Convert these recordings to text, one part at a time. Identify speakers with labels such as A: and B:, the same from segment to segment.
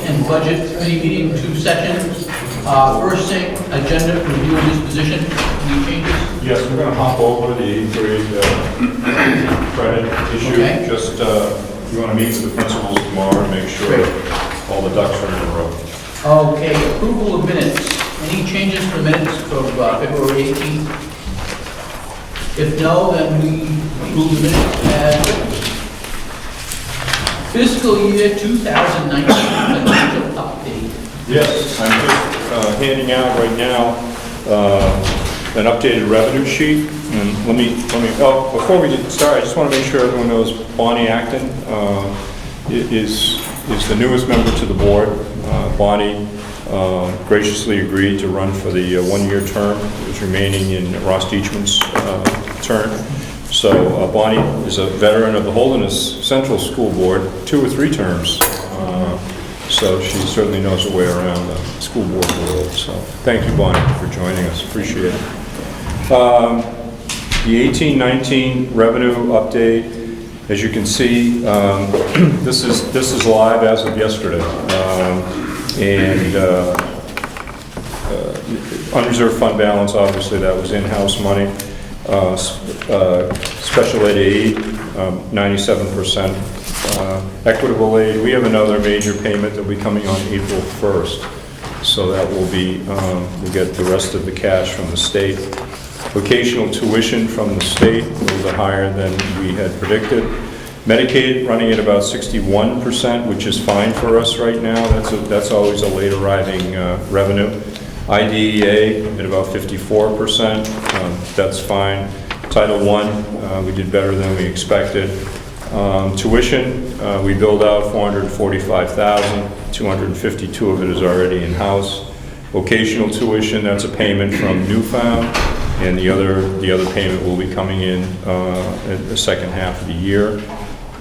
A: and Budget Committee meeting, 2 sessions. First thing, agenda review and disposition. Any changes?
B: Yes, we're going to hop over the 8th grade credit issue.
A: Okay.
B: Just, we want to meet with the principals tomorrow and make sure all the ducks are in a row.
A: Okay, approval of minutes. Any changes to the minutes of February 18th? If no, then we approve the minutes as written. Fiscal year 2019 financial update.
B: Yes, I'm just handing out right now an updated revenue sheet. And before we start, I just want to make sure everyone knows Bonnie Acton is the newest member to the board. Bonnie graciously agreed to run for the one-year term that was remaining in Ross Deachman's term. So Bonnie is a veteran of the Holderness Central School Board, 2 or 3 terms. So she certainly knows her way around the school board world. So thank you, Bonnie, for joining us. Appreciate it. The 18-19 revenue update, as you can see, this is live as of yesterday. Unreserved fund balance, obviously that was in-house money. Special ed aid, 97%. Equitable aid, we have another major payment that will be coming on April 1st. So that will be, we'll get the rest of the cash from the state. Vocational tuition from the state, a little bit higher than we had predicted. Medicaid running at about 61%, which is fine for us right now. That's always a late arriving revenue. IDEA at about 54%, that's fine. Title I, we did better than we expected. Tuition, we billed out $445,000, 252 of it is already in-house. Vocational tuition, that's a payment from Newfound, and the other payment will be coming in the second half of the year.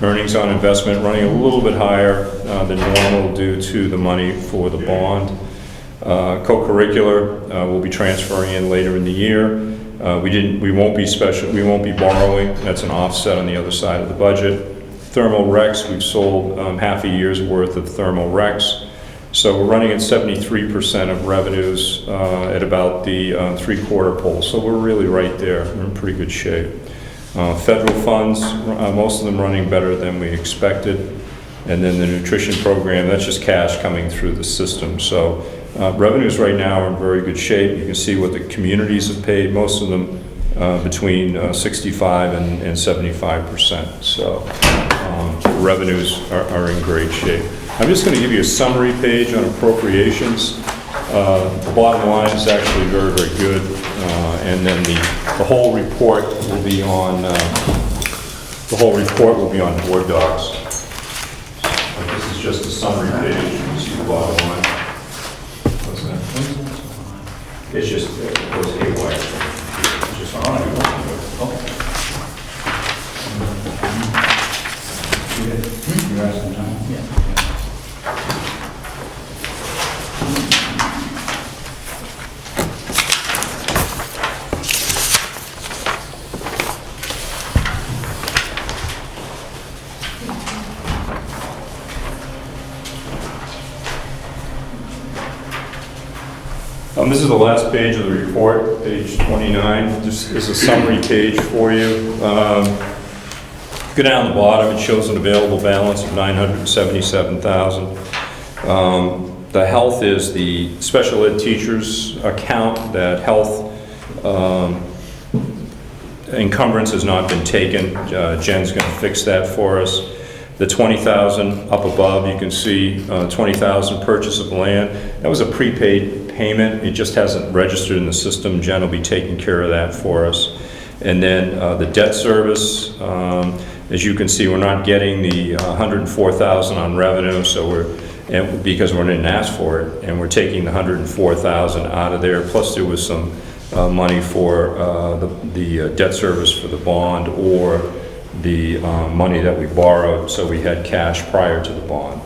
B: Earnings on investment running a little bit higher than normal due to the money for the bond. Co-curricular will be transferring in later in the year. We won't be borrowing. That's an offset on the other side of the budget. Thermal Rex, we've sold half a year's worth of Thermal Rex. So we're running at 73% of revenues at about the 3/4 pole. So we're really right there. We're in pretty good shape. Federal funds, most of them running better than we expected. And then the nutrition program, that's just cash coming through the system. So revenues right now are in very good shape. You can see what the communities have paid, most of them between 65 and 75%. So revenues are in great shape. I'm just going to give you a summary page on appropriations. The bottom line is actually very, very good. And then the whole report will be on board docs. But this is just a summary page. You see the bottom line. What's that? It's just it goes haywire. It's just on. You have some time?
A: Yeah.
B: This is the last page of the report, page 29. This is a summary page for you. Go down the bottom, it shows an available balance of $977,000. The health is the special ed teachers account. That health encumbrance has not been taken. Jen's going to fix that for us. The $20,000 up above, you can see $20,000 purchase of land. That was a prepaid payment. It just hasn't registered in the system. Jen will be taking care of that for us. And then the debt service, as you can see, we're not getting the $104,000 on revenue, so because we didn't ask for it, and we're taking the $104,000 out of there. Plus, there was some money for the debt service for the bond, or the money that we borrowed, so we had cash prior to the bond.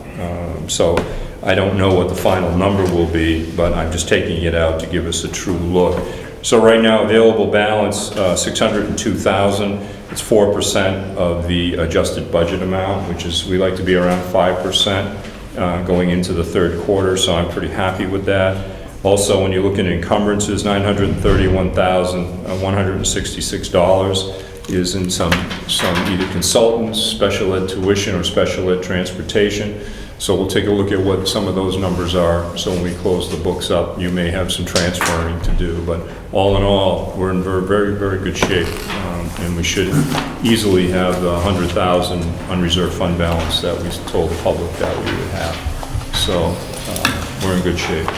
B: So I don't know what the final number will be, but I'm just taking it out to give us a true look. So right now, available balance, $602,000. It's 4% of the adjusted budget amount, which is, we like to be around 5%. going into the third quarter, so I'm pretty happy with that. Also, when you look at encumbrances, $931,166 is in some either consultants, special ed tuition, or special ed transportation. So we'll take a look at what some of those numbers are, so when we close the books up, you may have some transferring to do. But all in all, we're in very, very good shape, and we should easily have the $100,000 unreserved fund balance that we told the public that we would have. So we're in good shape.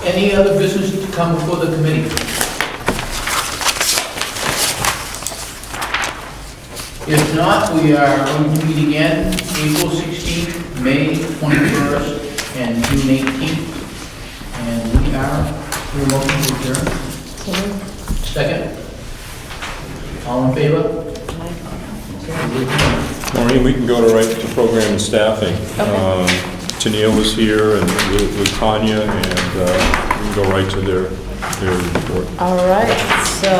A: Any other business to come before the committee? If not, we are going to meet again April 16th, May 21st, and June 18th. And we are, your motion to adjourn. Second? All in favor?
B: Maureen, we can go to right to program and staffing.
C: Okay.
B: Tennille was here and with Tanya, and we can go right to their report.
C: All right, so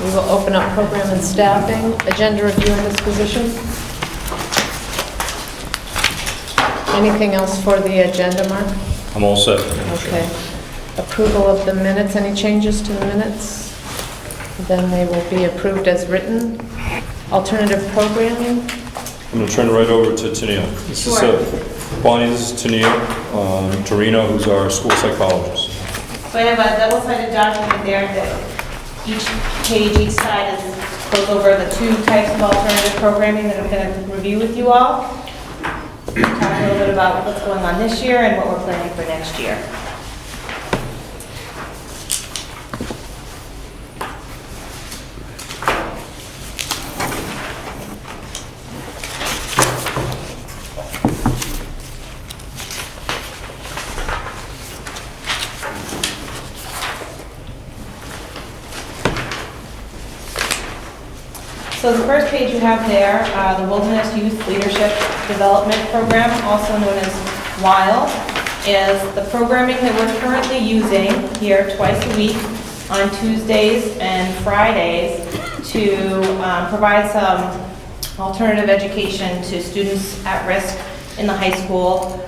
C: we will open up program and staffing, agenda review and disposition. Anything else for the agenda, Mark?
B: I'm all set.
C: Okay. Approval of the minutes, any changes to the minutes? Then they will be approved as written. Alternative programming?
B: I'm going to turn it right over to Tennille. This is Bonnie, this is Tennille, Torino, who's our school psychologist.
D: So I have a double-sided document there that each page, each side goes over the two types of alternative programming that I'm going to review with you all. Talk a little bit about what's going on this year and what we're planning for next year. So the first page you have there, the Wilderness Youth Leadership Development Program, also known as WILD, is the programming that we're currently using here twice a week on Tuesdays and Fridays to provide some alternative education to students at risk in the high school,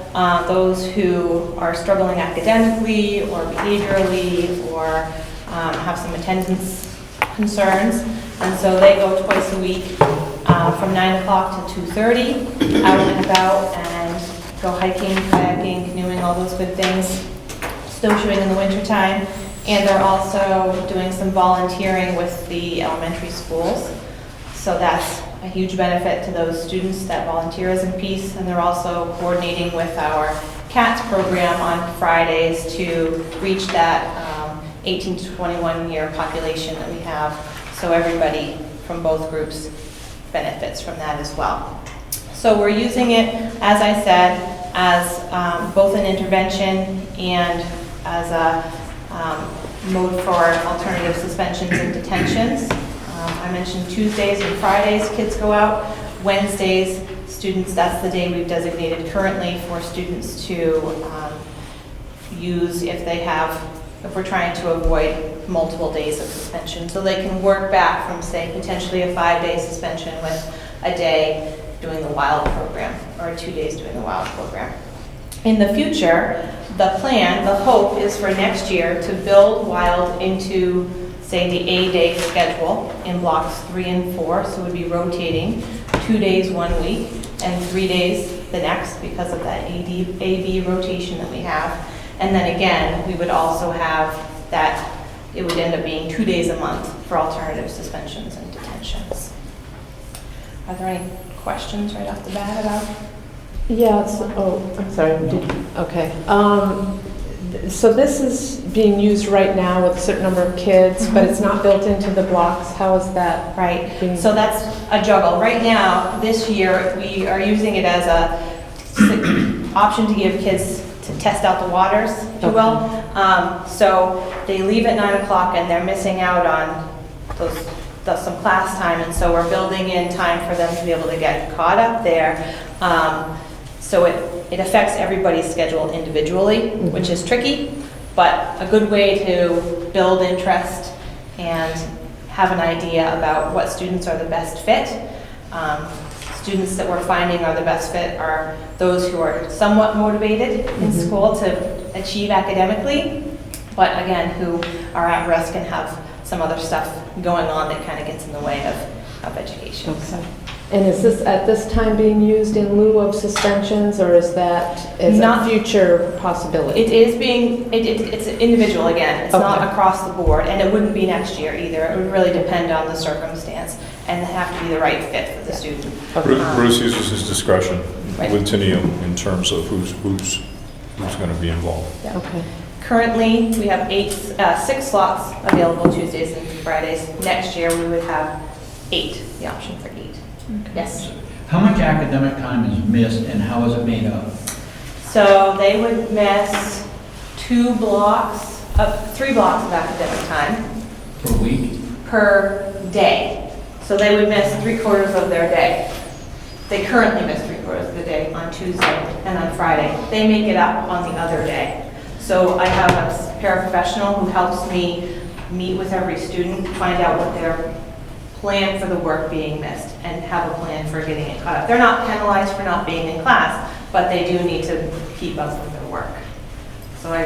D: those who are struggling academically or behaviorally or have some attendance concerns. And so they go twice a week from 9 o'clock to 2:30, out and about, and go hiking, kayaking, canoeing, all those good things, snowshoeing in the wintertime. And they're also doing some volunteering with the elementary schools. So that's a huge benefit to those students that volunteerism piece. And they're also coordinating with our CATS program on Fridays to reach that 18 to 21 year population that we have. So everybody from both groups benefits from that as well. So we're using it, as I said, as both an intervention and as a mode for alternative suspensions and detentions. I mentioned Tuesdays and Fridays kids go out. Wednesdays, students, that's the day we've designated currently for students to use if we're trying to avoid multiple days of suspension. So they can work back from, say, potentially a 5-day suspension with a day doing the WILD program, or 2 days doing the WILD program. In the future, the plan, the hope is for next year to build WILD into, say, the A-day schedule in blocks 3 and 4, so it would be rotating 2 days 1 week and 3 days the next because of that A-B rotation that we have. And then again, we would also have that, it would end up being 2 days a month for alternative suspensions and detentions. Are there any questions right off the bat about?
C: Yeah, I'm sorry. Okay. So this is being used right now with a certain number of kids, but it's not built into the blocks. How is that?
D: Right. So that's a juggle. Right now, this year, we are using it as a option to give kids to test out the waters, if you will. So they leave at 9 o'clock and they're missing out on some class time, and so we're building in time for them to be able to get caught up there. So it affects everybody's schedule individually, which is tricky, but a good way to build interest and have an idea about what students are the best fit. students that we're finding are the best fit are those who are somewhat motivated in school to achieve academically, but again, who are at risk and have some other stuff going on that kind of gets in the way of education.
C: Okay. And is this at this time being used in lieu of suspensions, or is that a
D: Not-
C: future possibility?
D: It is being, it's individual again, it's not
C: Okay.
D: across the board, and it wouldn't be next year either. It would really depend on the circumstance and have to be the right fit for the student.
B: Bruce uses his discretion
D: Right.
B: with Tennille in terms of who's going to be involved.
C: Okay.
D: Currently, we have 6 slots available Tuesdays and Fridays. Next year, we would have 8, the option for 8. Yes.
A: How much academic time is missed and how is it made up?
D: So they would miss 3 blocks of academic time
A: Per week?
D: per day. So they would miss 3/4 of their day. They currently miss 3/4 of the day on Tuesday and on Friday. They make it up on the other day. So I have a paraprofessional who helps me meet with every student, find out what their plan for the work being missed, and have a plan for getting it caught up. They're not penalized for not being in class, but they do need to keep up with their work. So I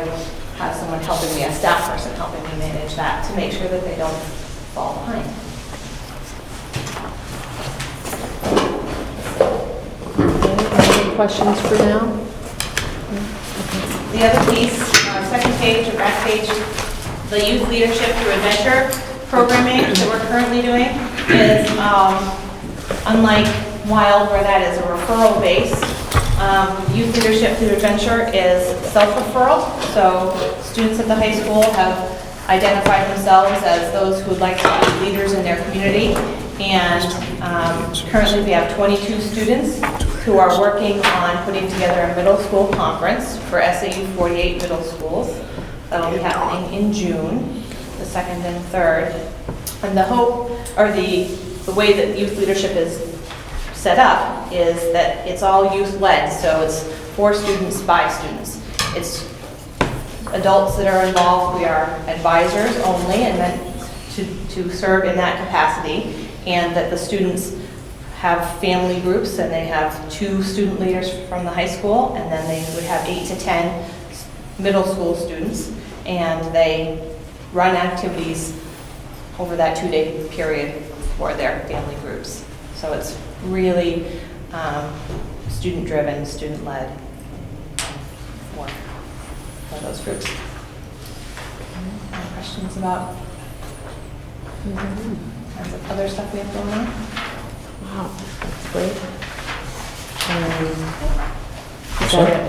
D: have someone helping me, a staff person helping me manage that to make sure that they don't fall behind.
C: Any questions for now?
D: The other piece, second page or back page, the Youth Leadership Through Adventure programming that we're currently doing is, unlike Wild, where that is a referral base, Youth Leadership Through Adventure is self-referral. So students at the high school have identified themselves as those who would like to be leaders in their community. And currently we have 22 students who are working on putting together a middle school conference for SAU 48 middle schools. That'll be happening in June, the 2nd and 3rd. And the hope, or the way that youth leadership is set up is that it's all youth-led, so it's for students, by students. It's adults that are involved, we are advisors only, and meant to serve in that capacity, and that the students have family groups, and they have 2 student leaders from the high school, and then they would have 8 to 10 middle school students, and they run activities over that 2-day period for their family groups. So it's really student-driven, student-led work for those groups. Any questions about other stuff we have going on?
C: Wow, that's great.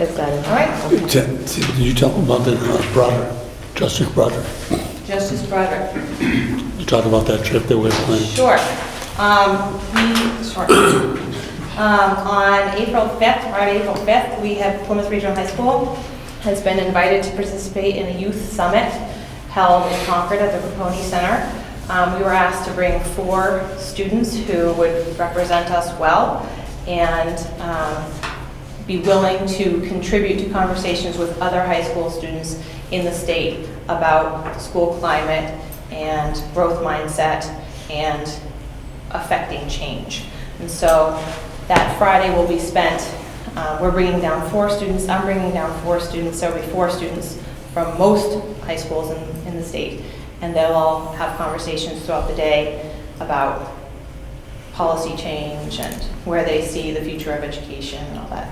C: Is that it?
D: All right.
E: Did you tell them about the Broderick, Justice Broderick?
D: Justice Broderick.
E: You talk about that trip that we're planning?
D: Sure. On April 5th, Friday, April 5th, we have Plymouth Regional High School has been invited to participate in a youth summit held in Concord at the Capone Center. We were asked to bring 4 students who would represent us well and be willing to contribute to conversations with other high school students in the state about school climate and growth mindset and affecting change. And so that Friday will be spent, we're bringing down 4 students, I'm bringing down 4 students, there will be 4 students from most high schools in the state, and they'll all have conversations throughout the day about policy change and where they see the future of education and all that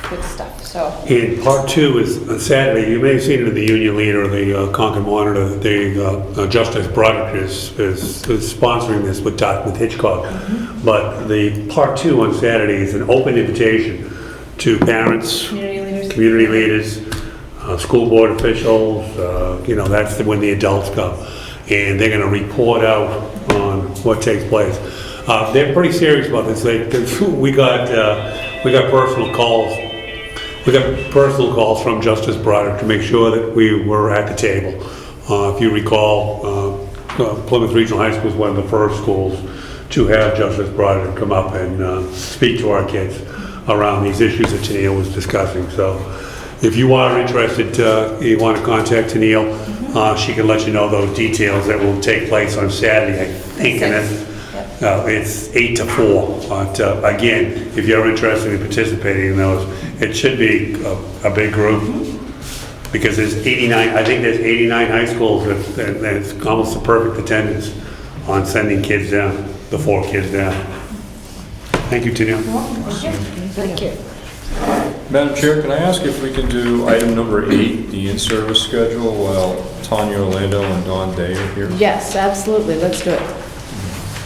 D: good stuff. So
E: And part 2 is on Saturday. You may have seen it in the Union Leader or the Concord Monitor. Justice Broderick is sponsoring this with Dartmouth Hitchcock. But the part 2 on Saturday is an open invitation to parents, community leaders, school board officials. That's when the adults come, and they're going to report out on what takes place. They're pretty serious about this. We got personal calls. We got personal calls from Justice Broderick to make sure that we were at the table. If you recall, Plymouth Regional High School is one of the first schools to have Justice Broderick come up and speak to our kids around these issues that Tennille was discussing. So if you are interested, you want to contact Tennille, she can let you know those details that will take place on Saturday, I think. And It's 8 to 4, but again, if you're interested in participating in those, it should be a big group, because there's 89, I think there's 89 high schools, and it's almost a perfect attendance on sending kids down, the 4 kids down. Thank you, Tanya.
C: Thank you.
B: Madam Chair, can I ask if we can do item number 8, the in-service schedule, while Tanya Orlando and Dawn Day are here?
C: Yes, absolutely, let's do it.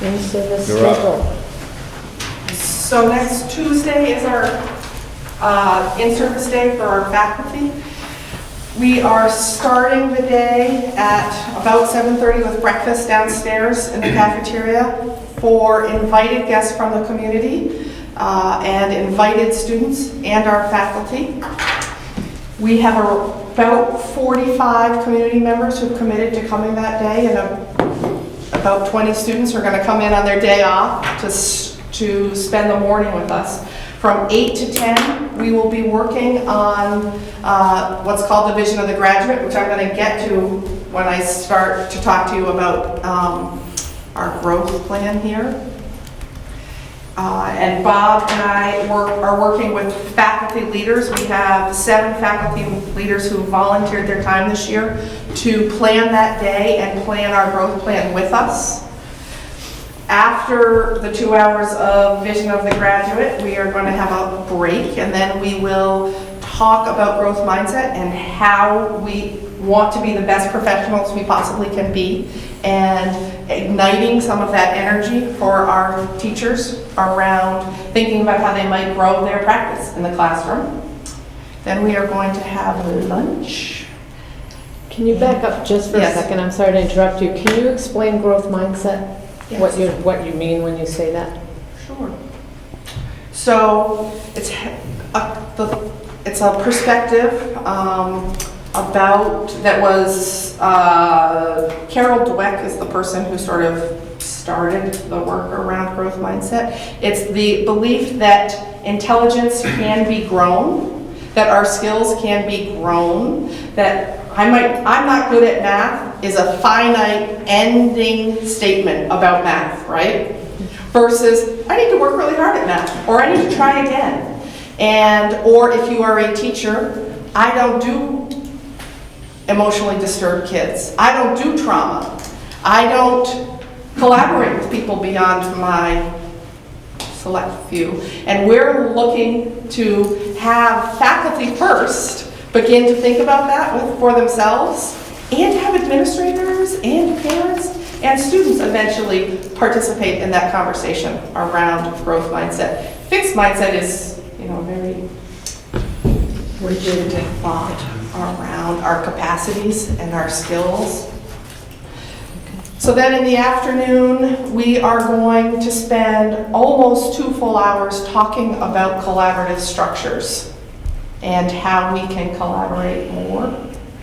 C: In-service
B: You're up.
C: schedule.
F: So next Tuesday is our in-service day for our faculty. We are starting the day at about 7:30 with breakfast downstairs in the cafeteria for invited guests from the community and invited students and our faculty. We have about 45 community members who've committed to coming that day, and about 20 students are going to come in on their day off to spend the morning with us. From 8 to 10, we will be working on what's called the Vision of the Graduate, which I'm going to get to when I start to talk to you about our growth plan here. And Bob and I are working with faculty leaders. We have 7 faculty leaders who volunteered their time this year to plan that day and plan our growth plan with us. After the 2 hours of Vision of the Graduate, we are going to have a break, and then we will talk about growth mindset and how we want to be the best professionals we possibly can be, and igniting some of that energy for our teachers around thinking about how they might grow their practice in the classroom. Then we are going to have lunch.
C: Can you back up just for a
F: Yes.
C: second? I'm sorry to interrupt you. Can you explain growth mindset?
F: Yes.
C: What you mean when you say that?
F: Sure. So it's a perspective about that was Carol Dweck is the person who sort of started the work around growth mindset. It's the belief that intelligence can be grown, that our skills can be grown, that I'm not good at math is a finite ending statement about math, right? Versus I need to work really hard at math, or I need to try again. Or if you are a teacher, I don't do emotionally disturbed kids. I don't do trauma. I don't collaborate with people beyond my select few. And we're looking to have faculty first begin to think about that for themselves, and have administrators and parents and students eventually participate in that conversation around growth mindset. Fixed mindset is, very rigid thought around our capacities and our skills. So then in the afternoon, we are going to spend almost 2 full hours talking about collaborative structures and how we can collaborate more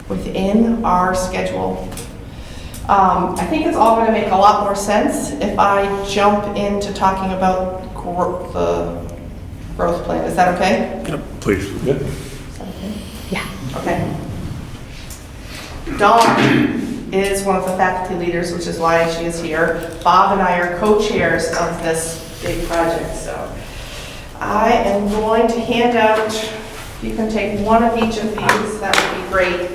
F: within our schedule. I think it's all going to make a lot more sense if I jump into talking about the growth plan. Is that okay?
E: Yep, please. Yep.
C: Yeah.
F: Okay. Dawn is one of the faculty leaders, which is why she is here. Bob and I are co-chairs of this big project, so I am going to hand out, you can take one of each of these, that would be great.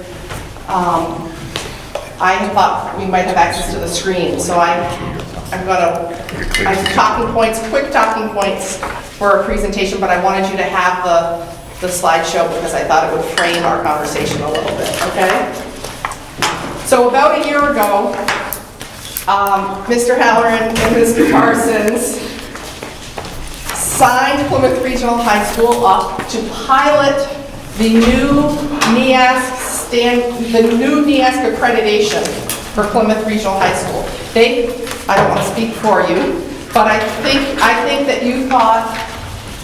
F: I thought we might have access to the screen, so I have talking points, quick talking points for a presentation, but I wanted you to have the slideshow because I thought it would frame our conversation a little bit, okay? So about a year ago, Mr. Halloran and Mr. Parsons signed Plymouth Regional High School up to pilot the new NEASC accreditation for Plymouth Regional High School. I don't want to speak for you, but I think that you thought,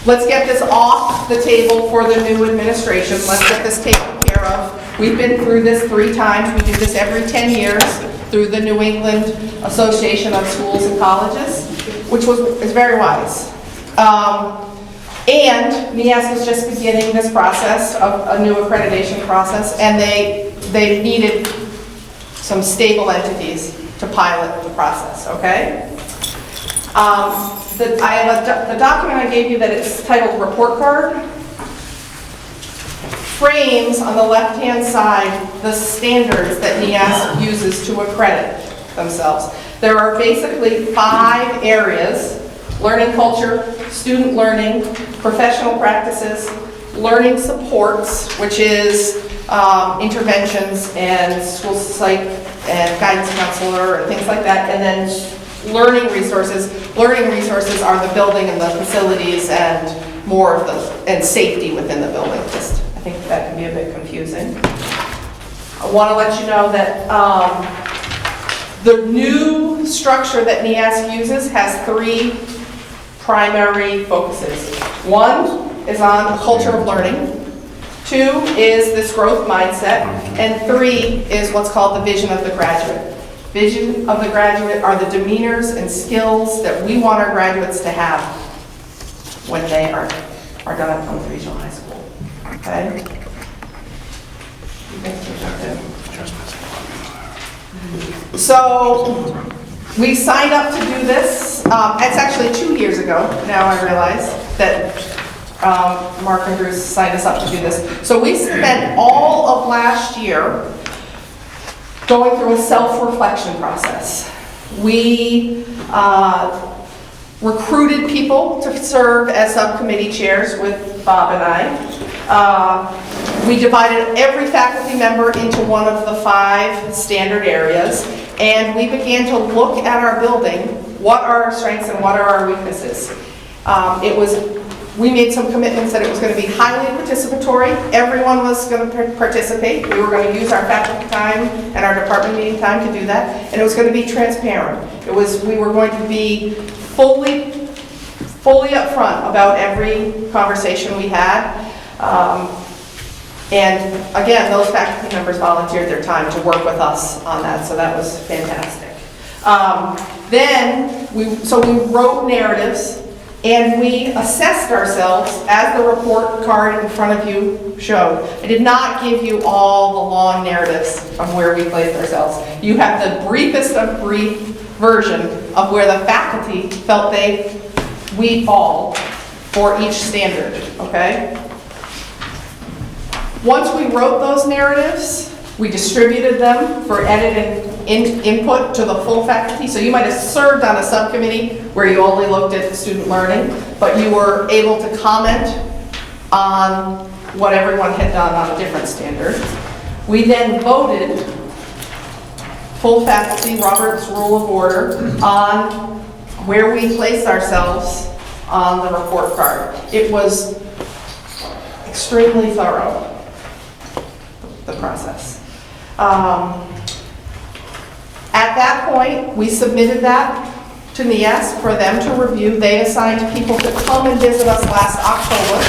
F: let's get this off the table for the new administration. Let's get this taken care of. We've been through this 3 times. We do this every 10 years through the New England Association of Schools and Colleges, which is very wise. And NEASC is just beginning this process of a new accreditation process, and they needed some stable entities to pilot the process, okay? I have the document I gave you that it's titled report card. Frames on the left-hand side the standards that NEAS uses to accredit themselves. There are basically 5 areas: learning culture, student learning, professional practices, learning supports, which is interventions and school psych and guidance counselor and things like that, and then learning resources. Learning resources are the building and the facilities and more of the, and safety within the building. Just, I think that can be a bit confusing. I want to let you know that the new structure that NEAS uses has 3 primary focuses. 1 is on the culture of learning. 2 is this growth mindset. And 3 is what's called the vision of the graduate. Vision of the graduate are the demeanors and skills that we want our graduates to have when they are done at Plymouth Regional High School. Okay? So we signed up to do this. It's actually 2 years ago, now I realize, that Mark and Bruce signed us up to do this. So we spent all of last year going through a self-reflection process. We recruited people to serve as subcommittee chairs with Bob and I. We divided every faculty member into one of the 5 standard areas, and we began to look at our building. What are our strengths and what are our weaknesses? We made some commitments that it was going to be highly participatory. Everyone was going to participate. We were going to use our faculty time and our department meeting time to do that. And it was going to be transparent. We were going to be fully upfront about every conversation we had. And again, those faculty members volunteered their time to work with us on that, so that was fantastic. Then we wrote narratives. And we assessed ourselves as the report card in front of you showed. I did not give you all the long narratives of where we placed ourselves. You have the briefest of brief version of where the faculty felt we fall for each standard, okay? Once we wrote those narratives, we distributed them for edit and input to the full faculty. So you might have served on a subcommittee where you only looked at student learning, but you were able to comment on what everyone had done on a different standard. We then voted, full faculty, Robert's Rule of Order, on where we placed ourselves on the report card. It was extremely thorough, the process. At that point, we submitted that to NEAS for them to review. They assigned people to come and visit us last October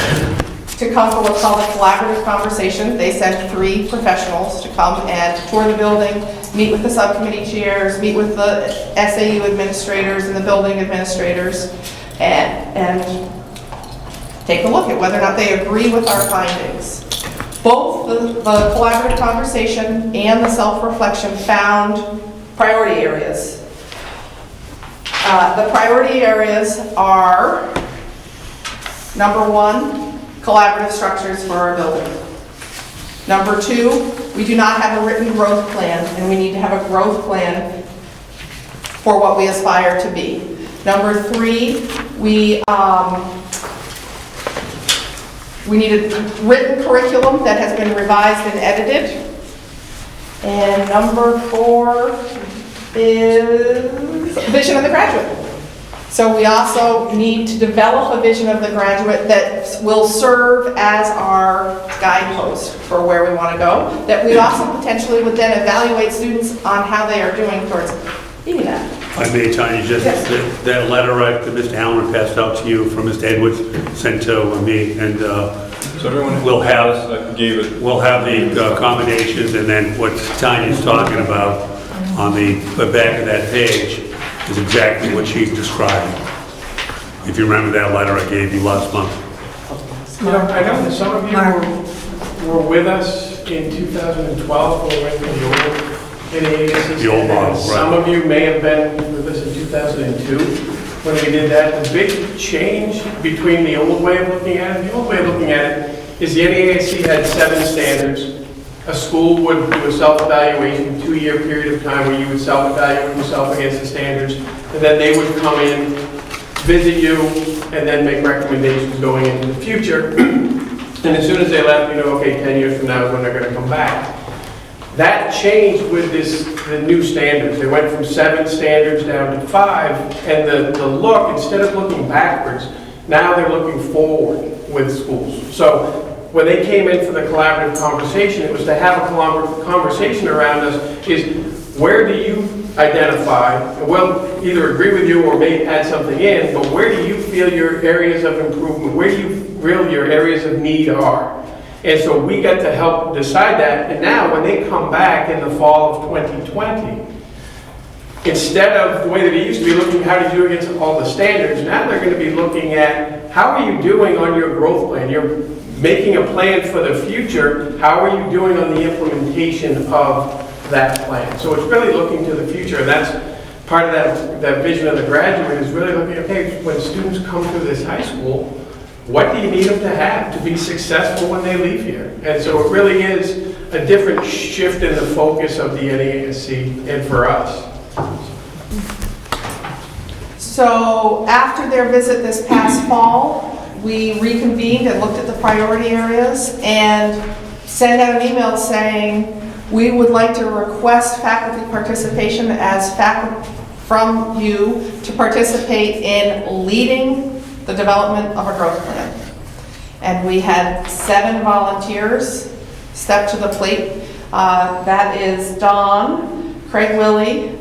F: to come for what's called a collaborative conversation. They sent 3 professionals to come and tour the building, meet with the subcommittee chairs, meet with the SAU administrators and the building administrators, and take a look at whether or not they agree with our findings. Both the collaborative conversation and the self-reflection found priority areas. The priority areas are, number 1, collaborative structures for our building. Number 2, we do not have a written growth plan, and we need to have a growth plan for what we aspire to be. Number 3, we need a written curriculum that has been revised and edited. And number 4 is vision of the graduate. So we also need to develop a vision of the graduate that will serve as our guidepost for where we want to go, that we also potentially would then evaluate students on how they are doing towards meeting that.
E: I may, Tanya, just
F: Yes.
E: that letter that Mr. Allen passed out to you from Mr. Edwards sent to me, and
B: So everyone
E: we'll have
B: gave it.
E: we'll have the accommodations, and then what Tanya's talking about on the back of that page is exactly what she's describing. If you remember that letter I gave you last month.
G: You know, I know that some of you were with us in 2012 when we went through the old NAACC.
E: The old model, right.
G: Some of you may have been with us in 2002. when we did that. The big change between the old way of looking at it, the old way of looking at it is the NAAC had 7 standards. A school would do a self-evaluation, 2-year period of time where you would self-evaluate yourself against the standards, and then they would come in, visit you, and then make recommendations going into the future. And as soon as they left, you know, okay, 10 years from now is when they're going to come back. That changed with the new standards. They went from 7 standards down to 5, and the look, instead of looking backwards, now they're looking forward with schools. So when they came in for the collaborative conversation, it was to have a conversation around us is, where do you identify, and we'll either agree with you or may add something in, but where do you feel your areas of improvement, where do you feel your areas of need are? And so we got to help decide that, and now when they come back in the fall of 2020, instead of the way that it used to be looking how to do against all the standards, now they're going to be looking at how are you doing on your growth plan. You're making a plan for the future. How are you doing on the implementation of that plan? So it's really looking to the future, and that's part of that vision of the graduate is really looking, okay, when students come through this high school, what do you need them to have to be successful when they leave here? And so it really is a different shift in the focus of the NASC and for us.
F: So after their visit this past fall, we reconvened and looked at the priority areas and sent out an email saying we would like to request faculty participation from you to participate in leading the development of a growth plan. And we had 7 volunteers step to the plate. That is Dawn, Craig Willie,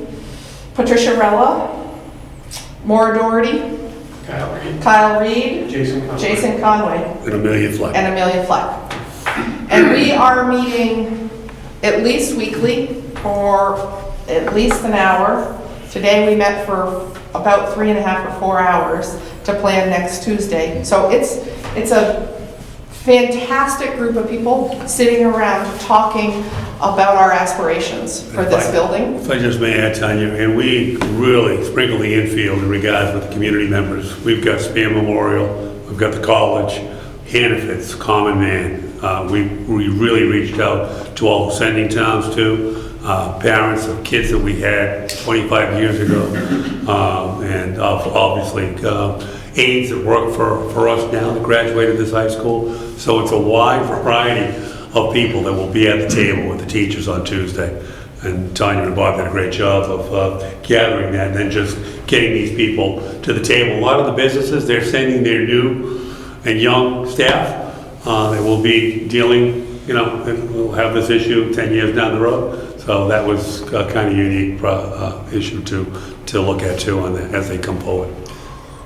F: Patricia Rella, Maura Doherty, Kyle Reed, Jason Conway,
E: And Amelia Fleck.
F: and Amelia Fleck. And we are meeting at least weekly for at least an hour. Today we met for about 3.5 or 4 hours to plan next Tuesday. So it's a fantastic group of people sitting around talking about our aspirations for this building.
E: If I just may add, Tanya, and we really sprinkle the infield in regards with the community members. We've got Spear Memorial, we've got the college, Hannaford's, Common Man. We really reached out to all the sending towns too, parents of kids that we had 25 years ago, and obviously aides that work for us now that graduated this high school. So it's a wide variety of people that will be at the table with the teachers on Tuesday. And Tanya and Bob did a great job of gathering that and then just getting these people to the table. A lot of the businesses, they're sending their new and young staff that will be dealing, you know, and we'll have this issue 10 years down the road. So that was a kind of unique issue to look at too on that as they come forward.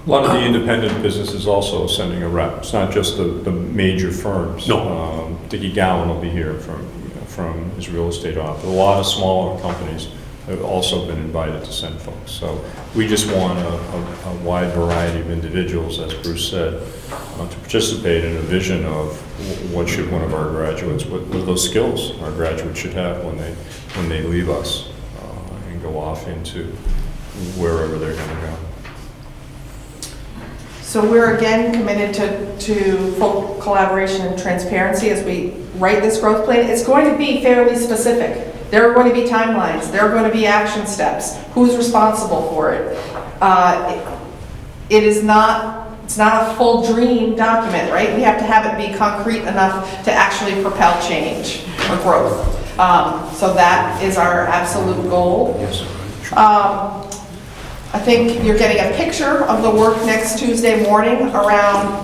B: A lot of the independent businesses also sending a rep. It's not just the major firms.
E: No.
B: Dickie Gowan will be here from his real estate office. A lot of smaller companies have also been invited to send folks. So we just want a wide variety of individuals, as Bruce said, to participate in a vision of what should one of our graduates, what those skills our graduates should have when they leave us and go off into wherever they're going to go.
F: So we're again committed to full collaboration and transparency as we write this growth plan. It's going to be fairly specific. There are going to be timelines. There are going to be action steps. Who's responsible for it? It's not a full dream document, right? We have to have it be concrete enough to actually propel change or growth. So that is our absolute goal. I think you're getting a picture of the work next Tuesday morning around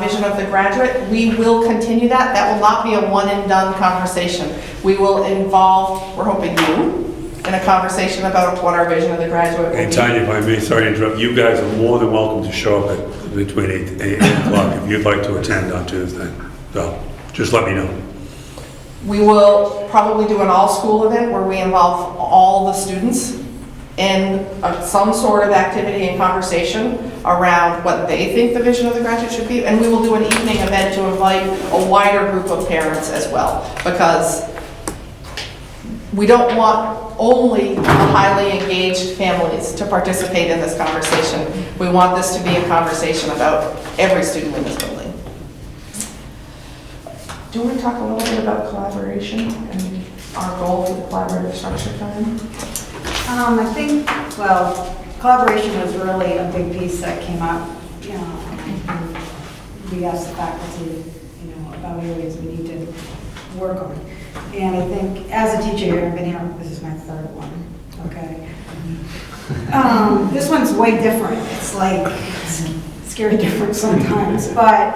F: vision of the graduate. We will continue that. That will not be a one and done conversation. We will involve, we're hoping you, in a conversation about what our vision of the graduate will be.
E: And Tanya, if I may, sorry to interrupt, you guys are more than welcome to show up at between 8 and 8 o'clock if you'd like to attend on Tuesday. So just let me know.
F: We will probably do an all-school event where we involve all the students in some sort of activity and conversation around what they think the vision of the graduate should be. And we will do an evening event to invite a wider group of parents as well, because we don't want only the highly engaged families to participate in this conversation. We want this to be a conversation about every student in this building. Do you want to talk a little bit about collaboration and our goal for the collaborative structure plan?
H: I think, well, collaboration was really a big piece that came up. You know, we asked the faculty, you know, about areas we need to work on. And I think as a teacher here, I've been here, this is my third one, okay? This one's way different. It's like, it's scary different sometimes, but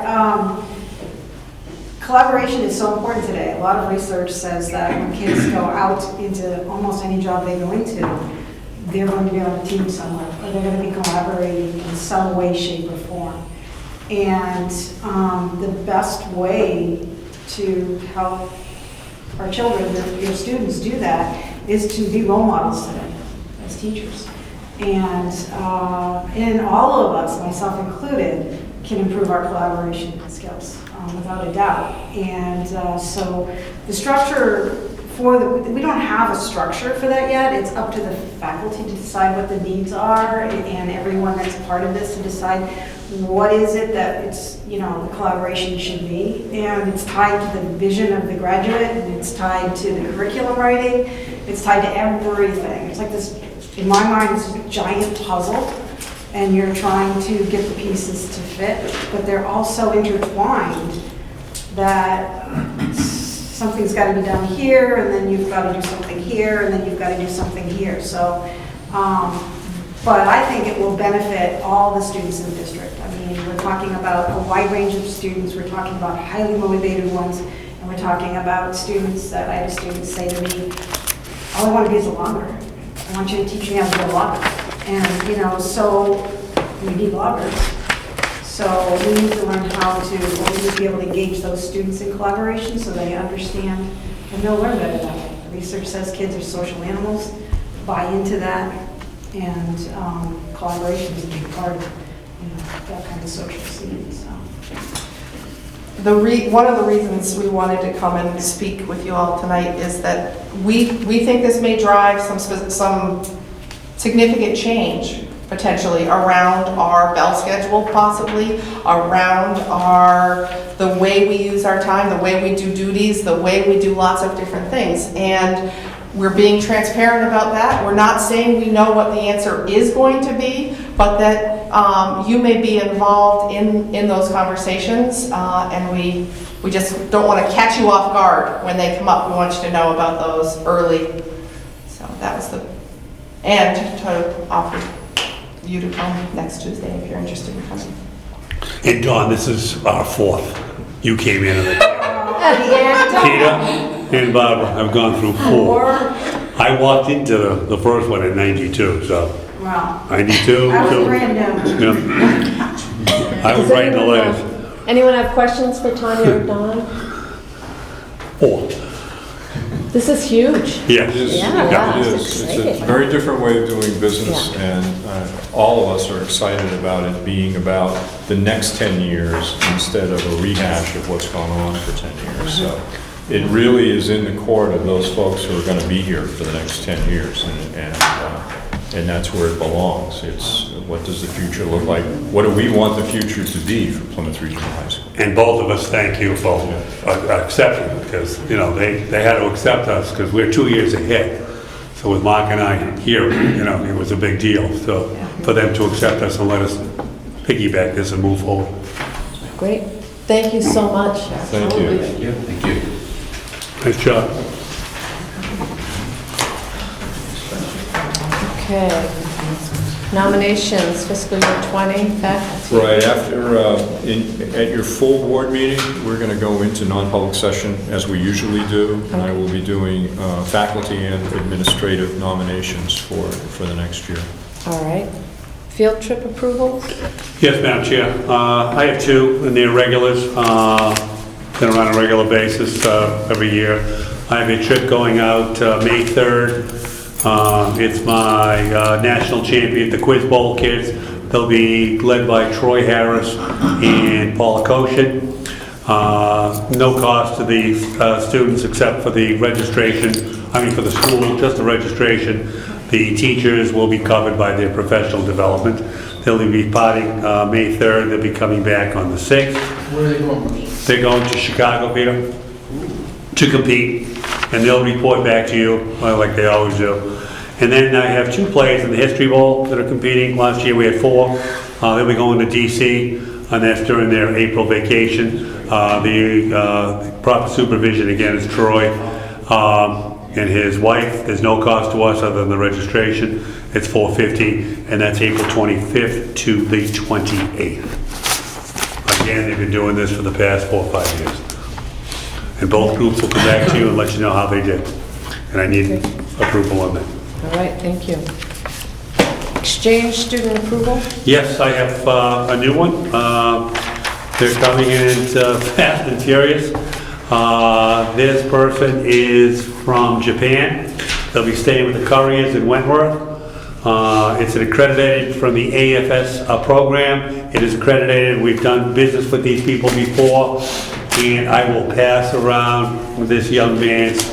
H: collaboration is so important today. A lot of research says that when kids go out into almost any job they go into, they're going to be on a team somewhere, or they're going to be collaborating in some way, shape, or form. And the best way to help our children, your students do that, is to be role models to them as teachers. And all of us, myself included, can improve our collaboration skills, without a doubt. And so the structure we don't have a structure for that yet. It's up to the faculty to decide what the needs are, and everyone that's part of this to decide what is it that it's, you know, the collaboration should be. And it's tied to the vision of the graduate, and it's tied to the curriculum writing. It's tied to everything. It's like this, in my mind, it's a giant puzzle, and you're trying to get the pieces to fit, but they're also intertwined that something's got to be done here, and then you've got to do something here, and then you've got to do something here. So, but I think it will benefit all the students in the district. I mean, we're talking about a wide range of students. We're talking about highly motivated ones, and we're talking about students that I had students say to me, all I want to be is a logger. I want you to teach me how to be a logger. And, you know, so we need loggers. So we need to learn how to, we need to be able to engage those students in collaboration so they understand and they'll learn better that way. Research says kids are social animals, buy into that, and collaboration is a big part of, you know, that kind of social scene. So.
F: One of the reasons we wanted to come and speak with you all tonight is that we think this may drive some significant change potentially around our bell schedule, possibly around the way we use our time, the way we do duties, the way we do lots of different things. And we're being transparent about that. We're not saying we know what the answer is going to be, but that you may be involved in those conversations, and we just don't want to catch you off guard when they come up. We want you to know about those early. So that was and to offer you to come next Tuesday if you're interested in coming.
E: And Dawn, this is our fourth. You came in at Peter and Barbara have gone through four. I walked into the first one in 92, so.
H: Wow.
E: 92.
H: I was brand new.
E: Yeah. I was writing the letters.
C: Anyone have questions for Tanya or Dawn?
E: Four.
C: This is huge.
E: Yes.
B: It is.
C: Yeah,
B: It
C: it's
B: is. It's
C: exciting.
B: a very different way of doing business,
C: Yeah.
B: and all of us are excited about it being about the next 10 years instead of a rehash of what's gone on for 10 years. So it really is in the court of those folks who are going to be here for the next 10 years, and that's where it belongs. It's what does the future look like? What do we want the future to be for Plymouth Regional High School?
E: And both of us thank you for accepting, because, you know, they had to accept us because we're 2 years ahead. So with Mark and I here, you know, it was a big deal. So for them to accept us and let us piggyback this and move forward.
C: Great. Thank you so much.
B: Thank you.
A: Thank you. Thank you.
E: Nice job.
C: Okay. Nominations, fiscal year 20, faculty.
B: Right, after, at your full board meeting, we're going to go into non-public session as we usually do, and I will be doing faculty and administrative nominations for the next year.
C: All right. Field trip approvals?
E: Yes, Madam Chair. I have two, and they're regulars. They're on a regular basis every year. I have a trip going out May 3rd. It's my national champion, the Quiz Bowl kids. They'll be led by Troy Harris and Paula Koshin. No cost to the students except for the registration, for the school, just the registration. The teachers will be covered by their professional development. They'll be departing May 3rd, they'll be coming back on the 6th.
A: Where are they going, Bruce?
E: They're going to Chicago, Peter, to compete, and they'll report back to you, like they always do. And then I have 2 players in the History Bowl that are competing. Last year we had 4. They'll be going to DC, and that's during their April vacation. The proper supervision again is Troy and his wife. There's no cost to us other than the registration. It's $450, and that's April 25th to the 28th. Again, they've been doing this for the past 4 or 5 years. And both groups will come back to you and let you know how they did. And I need approval on that.
C: All right, thank you. Exchange student approval?
E: Yes, I have a new one. They're coming in fast and furious. This person is from Japan. They'll be staying with the Couriers in Wentworth. It's an accredited from the AFS program. It is accredited. We've done business with these people before, and I will pass around this young man's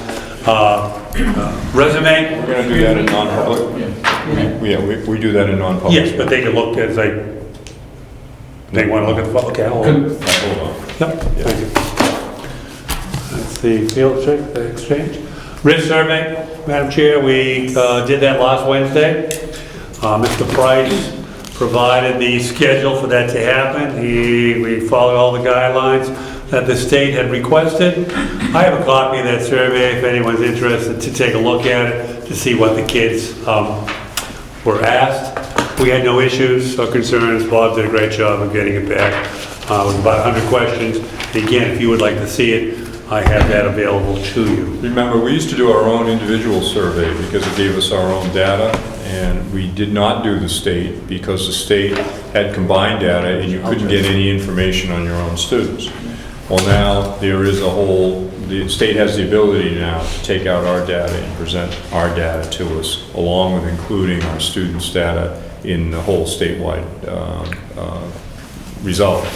E: resume.
B: We're going to do that in non-public? We do that in non-public.
E: Yes, but they can look as they want to look at the, okay, hold on.
B: Hold on.
E: Yep, thank you. That's the field trip, the exchange. Risk survey, Madam Chair, we did that last Wednesday. Mr. Price provided the schedule for that to happen. We followed all the guidelines that the state had requested. I have a copy of that survey if anyone's interested to take a look at it to see what the kids were asked. We had no issues or concerns. Bob did a great job of getting it back. It was about 100 questions. Again, if you would like to see it, I have that available to you.
B: Remember, we used to do our own individual survey because it gave us our own data, and we did not do the state because the state had combined data and you couldn't get any information on your own students. Well, now there is the state has the ability now to take out our data and present our data to us, along with including our students' data in the whole statewide result.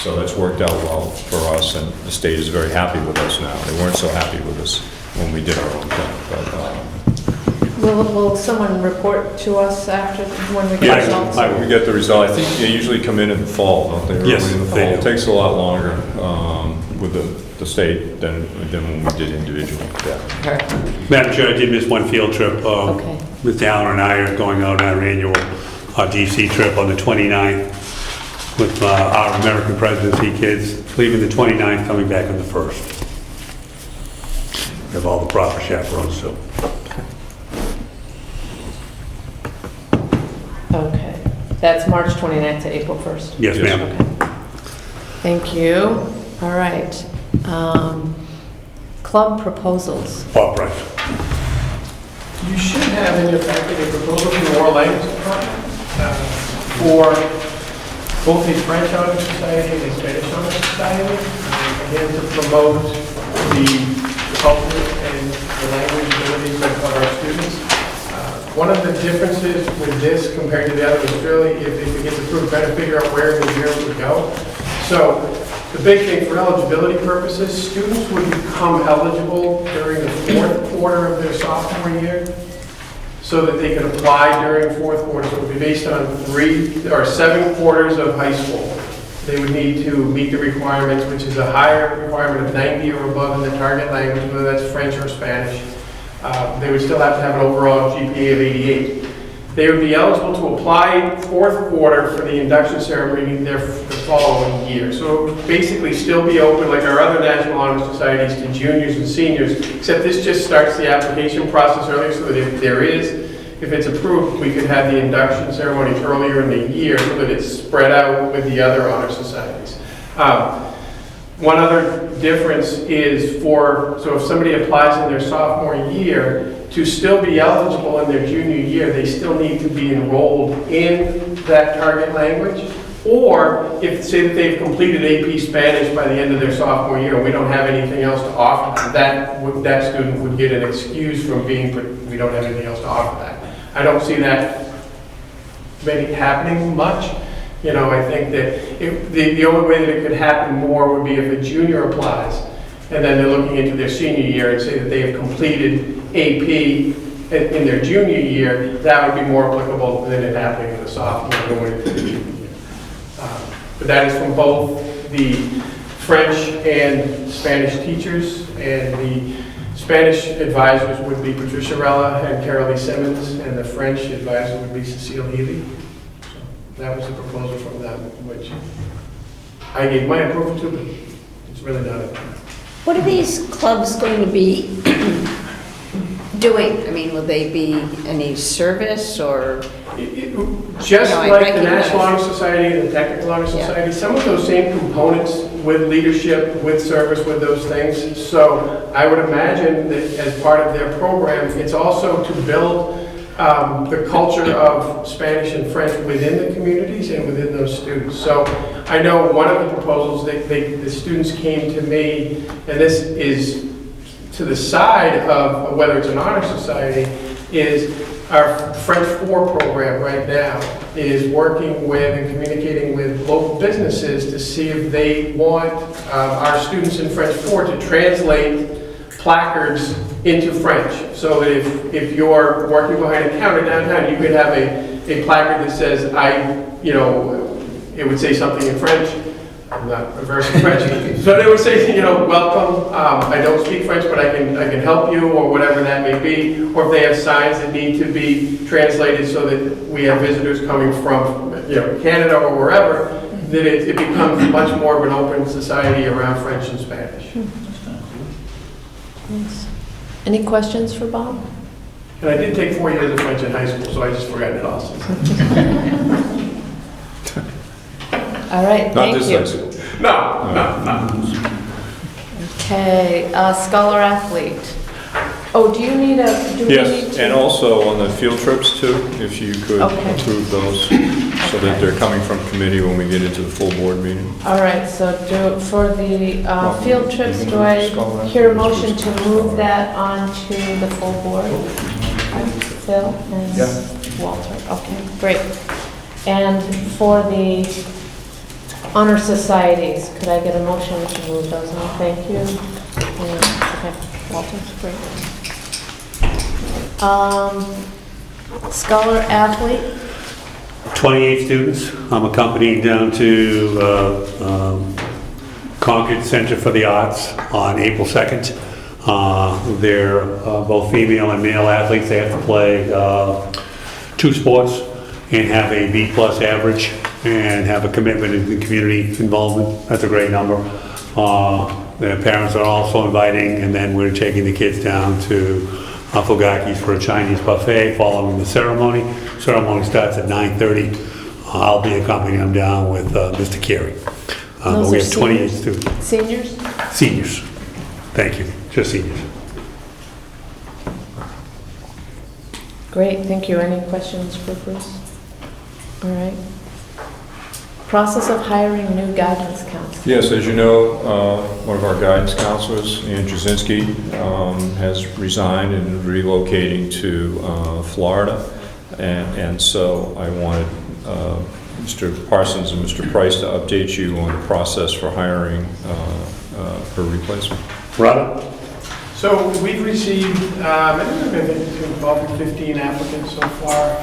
B: So that's worked out well for us, and the state is very happy with us now. They weren't so happy with us when we did our own thing. But,
C: Will someone report to us after, when we get
E: Yeah,
C: results?
B: we get the result. I think they usually come in the fall, don't they?
E: Yes,
B: Early in the fall.
E: they do.
B: It takes a lot longer with the state than when we did individually. Yeah.
E: Madam Chair, I did miss one field trip.
C: Okay.
E: Mr. Allen and I are going on our annual DC trip on the 29th with our American Presidency kids, leaving the 29th, coming back on the 1st. We have all the proper chaperones, so.
C: Okay, that's March 29th to April 1st?
E: Yes, ma'am.
C: Okay. Thank you. All right. Club proposals.
E: Bob Price.
G: You should have in your packet a proposal from the World Language Department for both the French Honor Society and the Spanish Honor Society, again, to promote the culture and the language abilities of our students. One of the differences with this compared to the other is really, if it gets approved, try to figure out where in the year it would go. So the big thing for eligibility purposes, students would become eligible during the 4th quarter of their sophomore year so that they could apply during 4th quarter. So it would be based on 7 quarters of high school. They would need to meet the requirements, which is a higher requirement of 90 or above in the target language, whether that's French or Spanish. They would still have to have an overall GPA of 88. They would be eligible to apply 4th quarter for the induction ceremony the following year. So it would basically still be open like our other National Honor Societies to juniors and seniors, except this just starts the application process earlier so that if it's approved, we could have the induction ceremony earlier in the year so that it's spread out with the other honor societies. One other difference is so if somebody applies in their sophomore year, to still be eligible in their junior year, they still need to be enrolled in that target language. Or if, say that they've completed AP Spanish by the end of their sophomore year, and we don't have anything else to offer them, that student would get an excuse from we don't have anything else to offer that. I don't see that happening much. You know, I think that the only way that it could happen more would be if a junior applies, and then they're looking into their senior year and say that they have completed AP in their junior year. That would be more applicable than it happening in the sophomore going into the junior year. But that is from both the French and Spanish teachers, and the Spanish advisors would be Patricia Rella and Carolee Simmons, and the French advisor would be Cecile Healy. So that was the proposal from them, which I gave my approval to, but it's really not a...
I: What are these clubs going to be doing? I mean, will they be any service or?
G: Just
I: No, I
G: like the
I: recognize.
G: National Honor Society and the Technical Honor
I: Yeah.
G: Society, some of those same components with leadership, with service, with those things. So I would imagine that as part of their program, it's also to build the culture of Spanish and French within the communities and within those students. So I know one of the proposals, the students came to me, and this is to the side of whether it's an honor society, is our French 4 program right now is working with and communicating with local businesses to see if they want our students in French 4 to translate placards into French. So that if you're working behind a counter downtown, you could have a placard that says, it would say something in French. I'm not reversing French. So they would say, welcome, I don't speak French, but I can help you, or whatever that may be. Or if they have signs that need to be translated so that we have visitors coming from, Canada or wherever, that it becomes much more of an open society around French and Spanish.
C: Thanks. Any questions for Bob?
G: And I did take 4 years of French in high school, so I just forgot it also.
C: All right,
B: Not
C: thank
B: this
C: you.
B: high school.
G: No.
C: Okay, scholar athlete. Oh, do we need
B: Yes,
C: to?
B: and also on the field trips too, if you could
C: Okay.
B: approve those, so that they're coming from committee when we get into the full board meeting.
C: All right, so for the field trips,
B: you can
C: do
B: do
C: I
B: scholar
C: hear a
B: athlete.
C: motion to move that onto the full board? Phil and Walter, okay, great. And for the honor societies, could I get a motion to move those on? Thank you. And, okay, Walter, great. Scholar athlete,
E: 28 students. I'm accompanied down to Concord Center for the Arts on April 2nd. They're both female and male athletes. They have to play 2 sports and have a B+ average and have a commitment in the community involvement. That's a great number. Their parents are also inviting, and then we're taking the kids down to Fugaki's for a Chinese buffet following the ceremony. Ceremony starts at 9:30. I'll be accompanying them down with Mr. Carey. But
C: Those
E: we
C: are
E: have 28
C: seniors?
E: students.
C: seniors?
E: Seniors. Thank you. Just seniors.
C: Great, thank you. Any questions for Bruce? All right. Process of hiring new guidance counselor.
B: Yes, as you know, one of our guidance counselors, Ian Jasinski, has resigned and is relocating to Florida. And so I wanted Mr. Parsons and Mr. Price to update you on the process for hiring her replacement.
E: Robert?
G: So we've received, I don't know, I think between 12 and 15 applicants so far.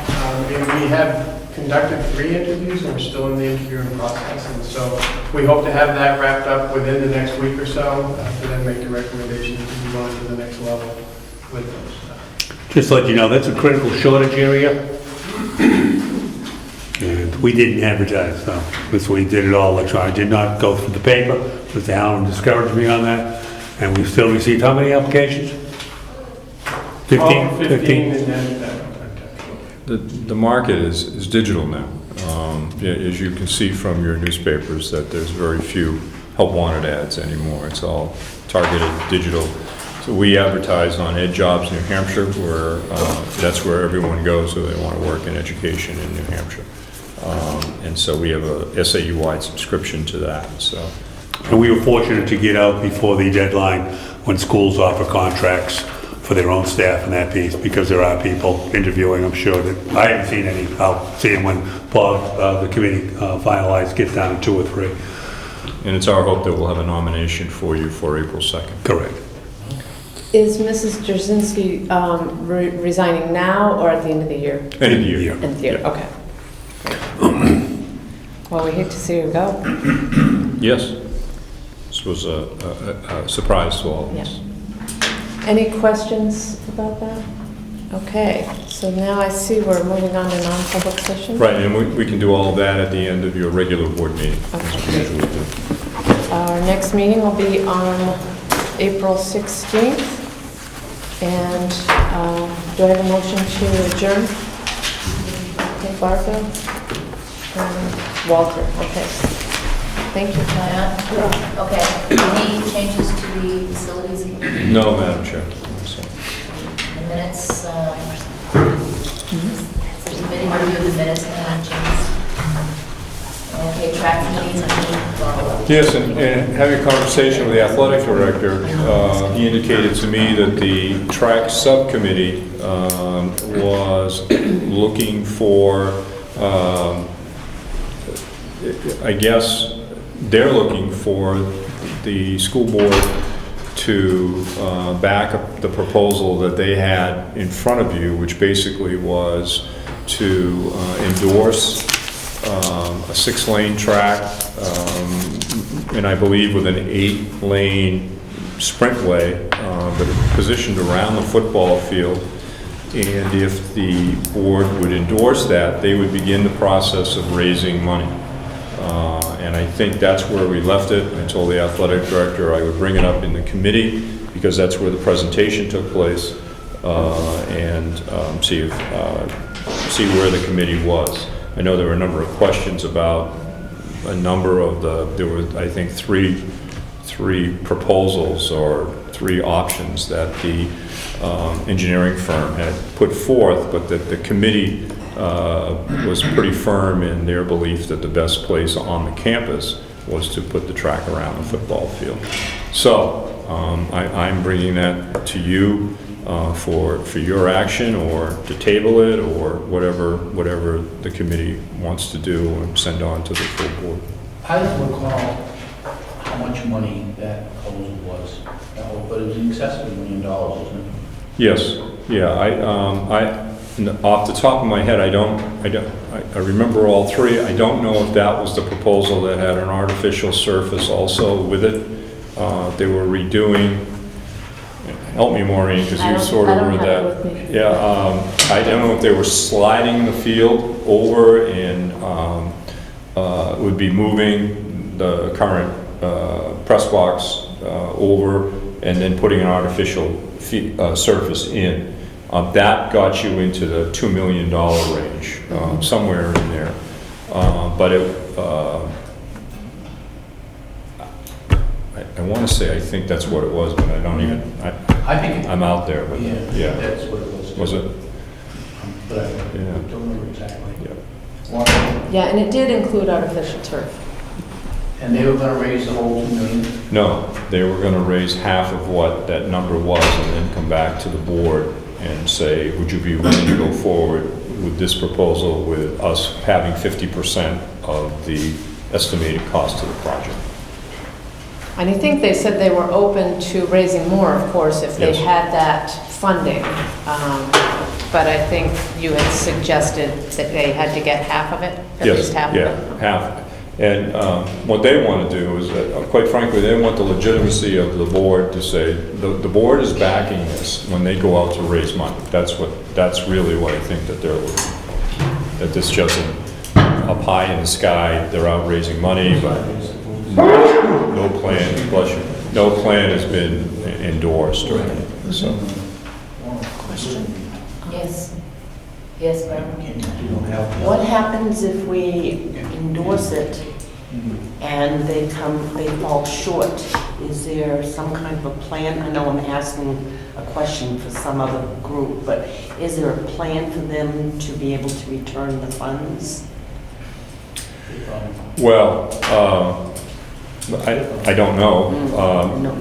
G: And we have conducted 3 interviews, and we're still in the interviewing process. And so we hope to have that wrapped up within the next week or so, to then make a recommendation to move on to the next level with those.
E: Just to let you know, that's a critical shortage area. And we didn't advertise, so we did it all electronic. Did not go through the paper. Mr. Allen discouraged me on that. And we still received how many applications? 15?
G: 15 and then
B: The market is digital now. As you can see from your newspapers, that there's very few help wanted ads anymore. It's all targeted digital. So we advertise on Ed Jobs New Hampshire, where that's where everyone goes who they want to work in education in New Hampshire. And so we have a SAU-wide subscription to that. So.
E: And we were fortunate to get out before the deadline when schools offer contracts for their own staff and that piece, because there are people interviewing, I'm sure that, I haven't seen any, I'll see them when Bob, the committee finalized, gets down to 2 or 3.
B: And it's our hope that we'll have a nomination for you for April 2nd.
E: Correct.
C: Is Mrs. Jasinski resigning now or at the end of the year?
B: End of the year.
C: End of the year,
B: Yeah.
C: okay. Well, we hate to see her go.
B: Yes. This was a surprise to all of us.
C: Any questions about that? Okay, so now I see we're moving on to non-public session.
B: Right, and we can do all of that at the end of your regular board meeting. as we usually do.
C: Our next meeting will be on April 16th. And do I have a motion to adjourn? Okay, Barbara? Walter, okay. Thank you, Diane.
J: Okay, any changes to the facilities?
B: No, Madam Chair. So,
J: The minutes, the committee review the minutes and any changes? Okay, track meetings,
B: yes, and having a conversation with the athletic director, he indicated to me that the track subcommittee was looking for, I guess, they're looking for the school board to back up the proposal that they had in front of you, which basically was to endorse a 6-lane track, and I believe with an 8-lane sprintway, but positioned around the football field. And if the board would endorse that, they would begin the process of raising money. And I think that's where we left it. I told the athletic director I would bring it up in the committee because that's where the presentation took place, and see where the committee was. I know there were a number of questions about a number of there were, I think, three proposals or 3 options that the engineering firm had put forth, but that the committee was pretty firm in their belief that the best place on the campus was to put the track around the football field. So I'm bringing that to you for your action, or to table it, or whatever the committee wants to do and send on to the full board.
A: I don't recall how much money that proposal was, but it was in excess of $1 million, wasn't it?
B: Yes, yeah, off the top of my head, I remember all 3. I don't know if that was the proposal that had an artificial surface also with it. They were redoing, help me Maureen, because you sort of were that. Yeah, I don't know if they were sliding the field over and would be moving the current press box over and then putting an artificial surface in. That got you into the $2 million range, somewhere in there. But I want to say I think that's what it was, but I don't even.
A: I think
B: I'm out there, but yeah.
A: That's what it was.
B: Was it?
A: But I
B: Yeah.
A: don't remember exactly.
B: Yeah.
C: Yeah, and it did include artificial turf.
A: And they were going to raise the whole $2 million?
B: No, they were going to raise half of what that number was and then come back to the board and say, would you be willing to go forward with this proposal with us having 50% of the estimated cost of the project?
C: And I think they said they were open to raising more, of course, if they
B: Yes.
C: had that funding. But I think you had suggested that they had to get half of it, at least half of it.
B: Yeah, half. And what they want to do is, quite frankly, they want the legitimacy of the board to say, the board is backing this when they go out to raise money. That's really what I think that they're looking for. That this just up high in the sky, they're out raising money, but no plan, bless you, no plan has been endorsed or anything, so.
J: Yes. Yes, ma'am.
K: What happens if we endorse it and they fall short? Is there some kind of a plan? I know I'm asking a question for some other group, but is there a plan for them to be able to return the funds?
B: Well, I don't know.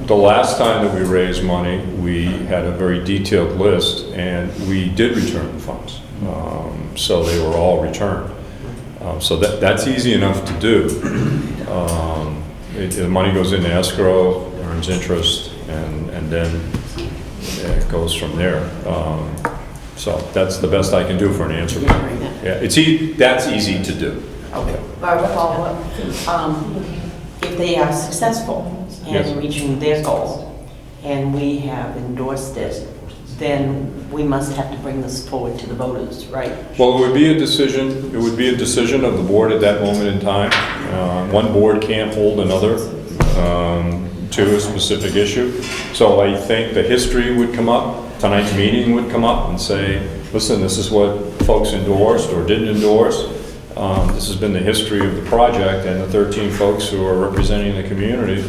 B: The last time that we raised money, we had a very detailed list, and we did return the funds. So they were all returned. So that's easy enough to do. The money goes into escrow, earns interest, and then it goes from there. So that's the best I can do for an answer. Yeah, that's easy to do.
K: Okay. Barbara, follow-up. If they are successful
B: Yes.
K: in reaching their goal, and we have endorsed it, then we must have to bring this forward to the voters, right?
B: Well, it would be a decision of the board at that moment in time. One board can't hold another to a specific issue. So I think the history would come up, tonight's meeting would come up and say, listen, this is what folks endorsed or didn't endorse. This has been the history of the project, and the 13 folks who are representing the community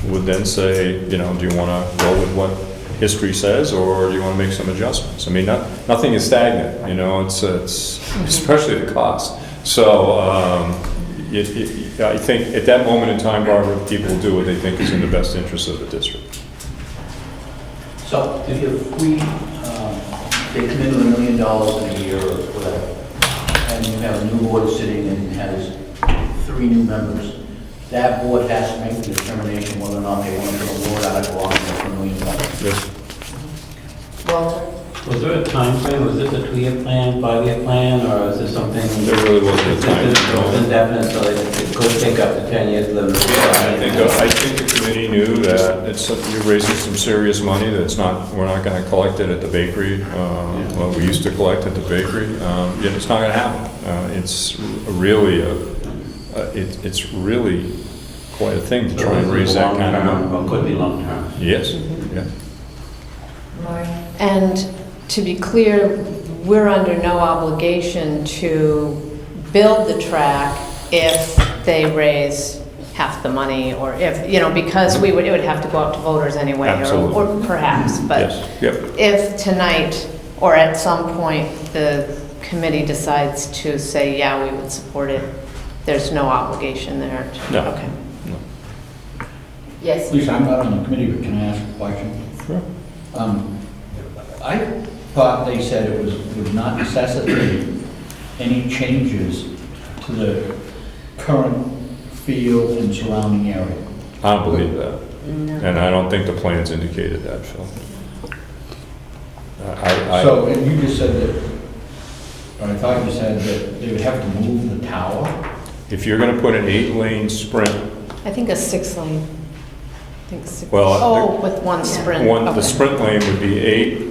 B: would then say, do you want to go with what history says, or do you want to make some adjustments? I mean, nothing is stagnant, it's especially the cost. So I think at that moment in time, Barbara, people do what they think is in the best interest of the district.
A: So if we, they come in with $1 million in a year or whatever, and you have a new board sitting and has 3 new members, that board has to make the determination whether or not they want to put a warrant article on for $1 million.
B: Yes.
K: Walter?
L: Was there a time frame? Was this a 2-year plan, 5-year plan, or is this something?
B: There really wasn't a time.
L: It was indefinite, so it could take up to 10 years to live.
B: I think the committee knew that you're raising some serious money we're not going to collect it at the bakery. Well, we used to collect at the bakery. It's not going to happen. It's really quite a thing to try and raise that kind of money.
L: Or could be long term.
B: Yes, yeah.
C: And to be clear, we're under no obligation to build the track if they raise half the money, or if, because it would have to go out to voters anyway,
B: Absolutely.
C: or perhaps, but
B: Yes, yep.
C: if tonight or at some point the committee decides to say, yeah, we would support it, there's no obligation there.
B: No.
C: Okay.
K: Yes.
A: Lisa, I'm not on the committee, but can I ask a question?
B: Sure.
A: I thought they said it would not necessitate any changes to the current field and surrounding area.
B: I don't believe that. No. And I don't think the plans indicated that, Phil.
A: So, and you just said that, or I thought you said that they would have to move the tower?
B: If you're going to put an 8-lane sprint,
C: I think a 6-lane.
B: well,
C: with one sprint.
B: the
C: Okay.
B: sprint lane would be 8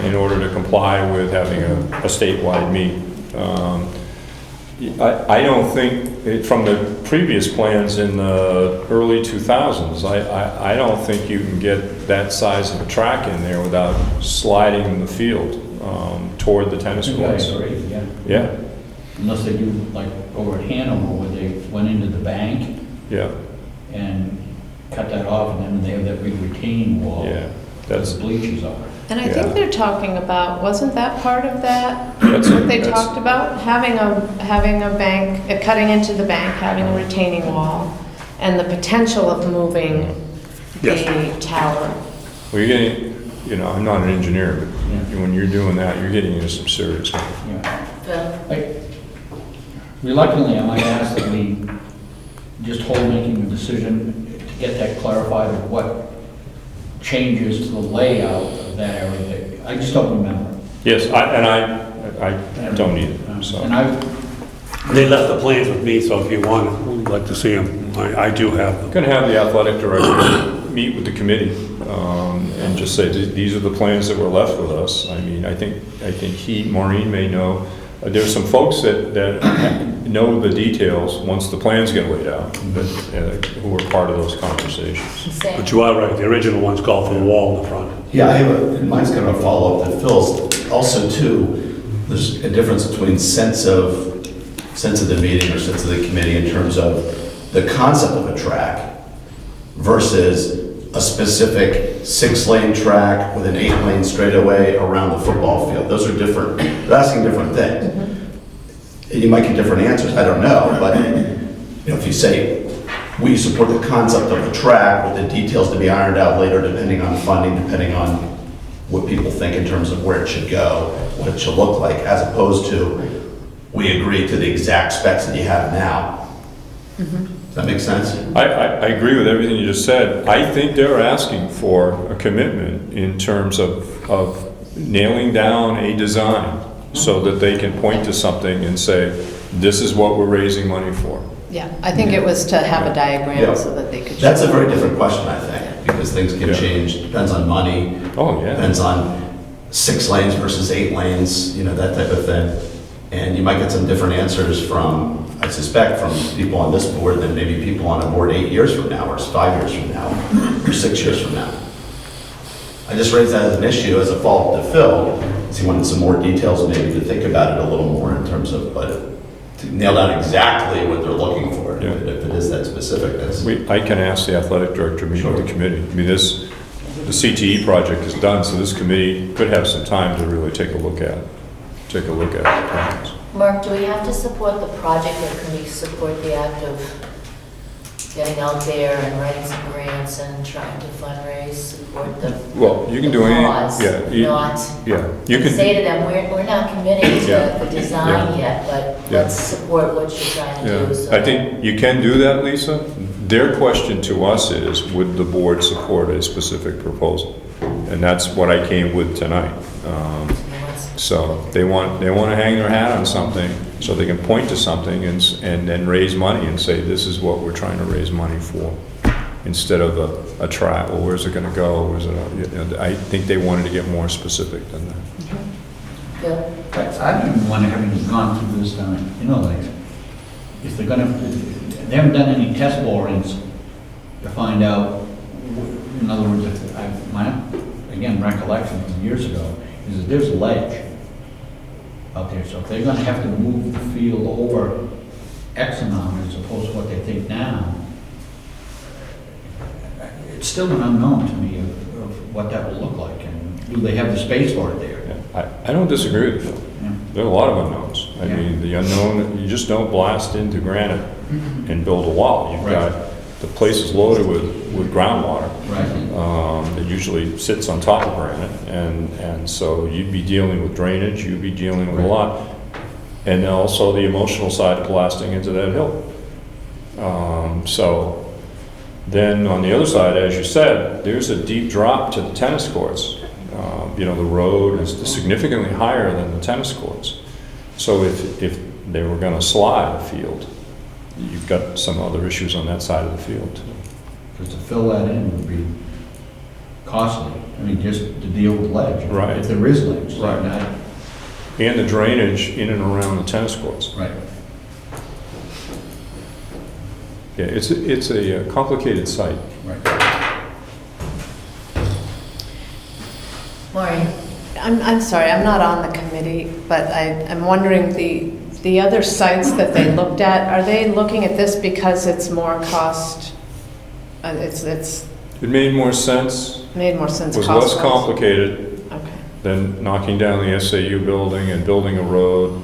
B: in order to comply with having a statewide meet. I don't think, from the previous plans in the early 2000s, I don't think you can get that size of a track in there without sliding the field toward the tennis courts.
A: Yeah.
B: Yeah,
A: Unless they do like over at Hanover where they went into the bank
B: yeah,
A: and cut that off, and then they have that big retaining wall.
B: yeah.
A: That's the bleachers are.
C: And I
B: Yeah.
C: think they're talking about, wasn't that part of that?
B: That's-
C: What they
B: that's-
C: talked about? Having a bank, cutting into the bank, having a retaining wall, and the potential of moving the tower.
B: Well, you're getting, I'm not an engineer, but when you're doing that, you're getting into some serious money.
A: Yeah. Reluctantly, I might ask that we just hold making a decision to get that clarified of what changes to the layout of that area. I just don't remember.
B: Yes, I don't need it, so.
A: And I,
E: They left the plans with me, so if you want, I'd like to see them. I do have them.
B: Going to have the athletic director meet with the committee and just say, these are the plans that were left with us. I mean, I think Maureen may know. There's some folks that know the details once the plans get laid out, who were part of those conversations.
E: But you are right, the original ones called for a wall in the front.
M: Yeah, mine's kind of a follow-up to Phil's. Also, too, there's a difference between sense of the meeting or sense of the committee in terms of the concept of a track versus a specific 6-lane track with an 8-lane straightaway around the football field. Those are different, they're asking different things. You might get different answers, I don't know, but if you say we support the concept of the track with the details to be ironed out later, depending on funding, depending on what people think in terms of where it should go, what it should look like, as opposed to, we agree to the exact specs that you have now. Does that make sense?
B: I agree with everything you just said. I think they're asking for a commitment in terms of nailing down a design so that they can point to something and say, this is what we're raising money for.
C: Yeah, I think it was to have a diagram so that they could.
M: That's a very different question, I think, because things can change, depends on money.
B: Oh, yeah.
M: Depends on 6 lanes versus 8 lanes, you know, that type of thing. And you might get some different answers from, I suspect, from people on this board than maybe people on a board 8 years from now, or 5 years from now, or 6 years from now. I just raised that as an issue, as a follow-up to Phil, because he wanted some more details maybe to think about it a little more in terms of, but to nail down exactly what they're looking for, if it is that specific.
B: I can ask the athletic director, meeting the committee. I mean, the CTE project is done, so this committee could have some time to really take a look at it. The plans.
J: Mark, do we have to support the project, or can we support the act of getting out there and writing some grants and trying to fundraise, support the
B: Well, you can do any,
J: cause,
B: you can
J: say to them, we're not committing to
B: Yeah.
J: the design yet, but let's support what you're trying to do. So
B: I think you can do that, Lisa. Their question to us is, would the board support a specific proposal? And that's what I came with tonight. So they want to hang their hat on something so they can point to something and then raise money and say, this is what we're trying to raise money for, instead of a track. Well, where's it going to go? I think they wanted to get more specific than that.
J: Bill?
N: I don't even wonder, having gone through this, you know, like, if they're gonna, they haven't done any test borings to find out, in other words, if my, again, recollection from years ago, is that there's a ledge out there, so if they're gonna have to move the field over X amount as opposed to what they think now, it's still an unknown to me of what that will look like, and do they have the space for it there?
B: I don't disagree with you.
N: Yeah.
B: There are a lot of unknowns. I mean, the unknown, you just don't blast into granite and build a wall. You've got, the place is loaded with groundwater.
N: Right.
B: It usually sits on top of granite, and so you'd be dealing with drainage, you'd be dealing with a lot. And also the emotional side of blasting into that hill. So then on the other side, as you said, there's a deep drop to the tennis courts. You know, the road is significantly higher than the tennis courts. So if they were going to slide a field, you've got some other issues on that side of the field too.
N: Because to fill that in would be costly. I mean, just to deal with ledge.
B: Right.
N: If there is ledge.
B: Right. And the drainage in and around the tennis courts.
N: Right.
B: Yeah, it's a complicated site.
N: Right.
J: Maureen?
C: I'm sorry, I'm not on the committee, but I'm wondering, the other sites that they looked at, are they looking at this because it's more cost, it's
B: It made more sense.
C: made more sense
B: Was
C: cost-wise?
B: less complicated
C: Okay.
B: than knocking down the SAU building and building a road.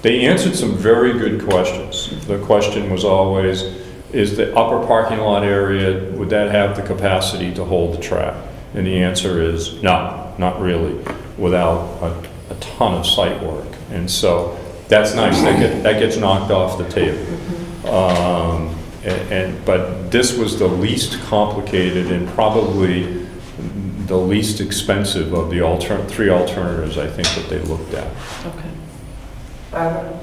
B: They answered some very good questions. The question was always, is the upper parking lot area, would that have the capacity to hold the track? And the answer is no, not really, without a ton of site work. And so that's nice, that gets knocked off the table. But this was the least complicated and probably the least expensive of the three alternatives, I think, that they looked at.
C: Okay.
J: Barbara?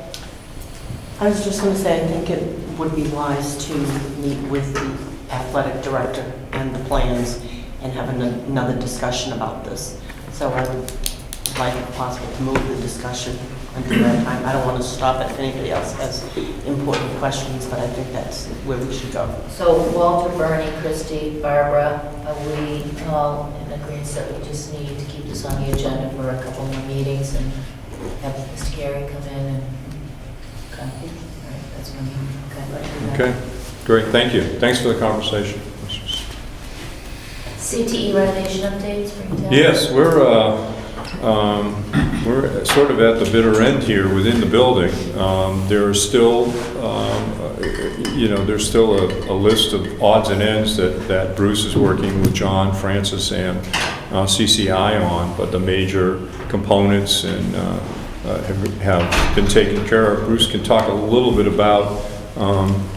K: I was just going to say, I think it would be wise to meet with the athletic director and the plans and have another discussion about this. So I would like, if possible, to move the discussion until that time. I don't want to stop it if anybody else has important questions, but I think that's where we should go.
J: So Walter, Bernie, Christie, Barbara, are we all in agreement that we just need to keep this on the agenda for a couple more meetings and have Mr. Gary come in and, okay, all right, that's when you,
B: Okay, great, thank you. Thanks for the conversation.
J: CTE renovation updates, Springtown?
B: Yes, we're sort of at the bitter end here within the building. There are still you know, there's still a list of odds and ends that Bruce is working with John, Francis, and CCI on, but the major components and have been taken care of. Bruce can talk a little bit about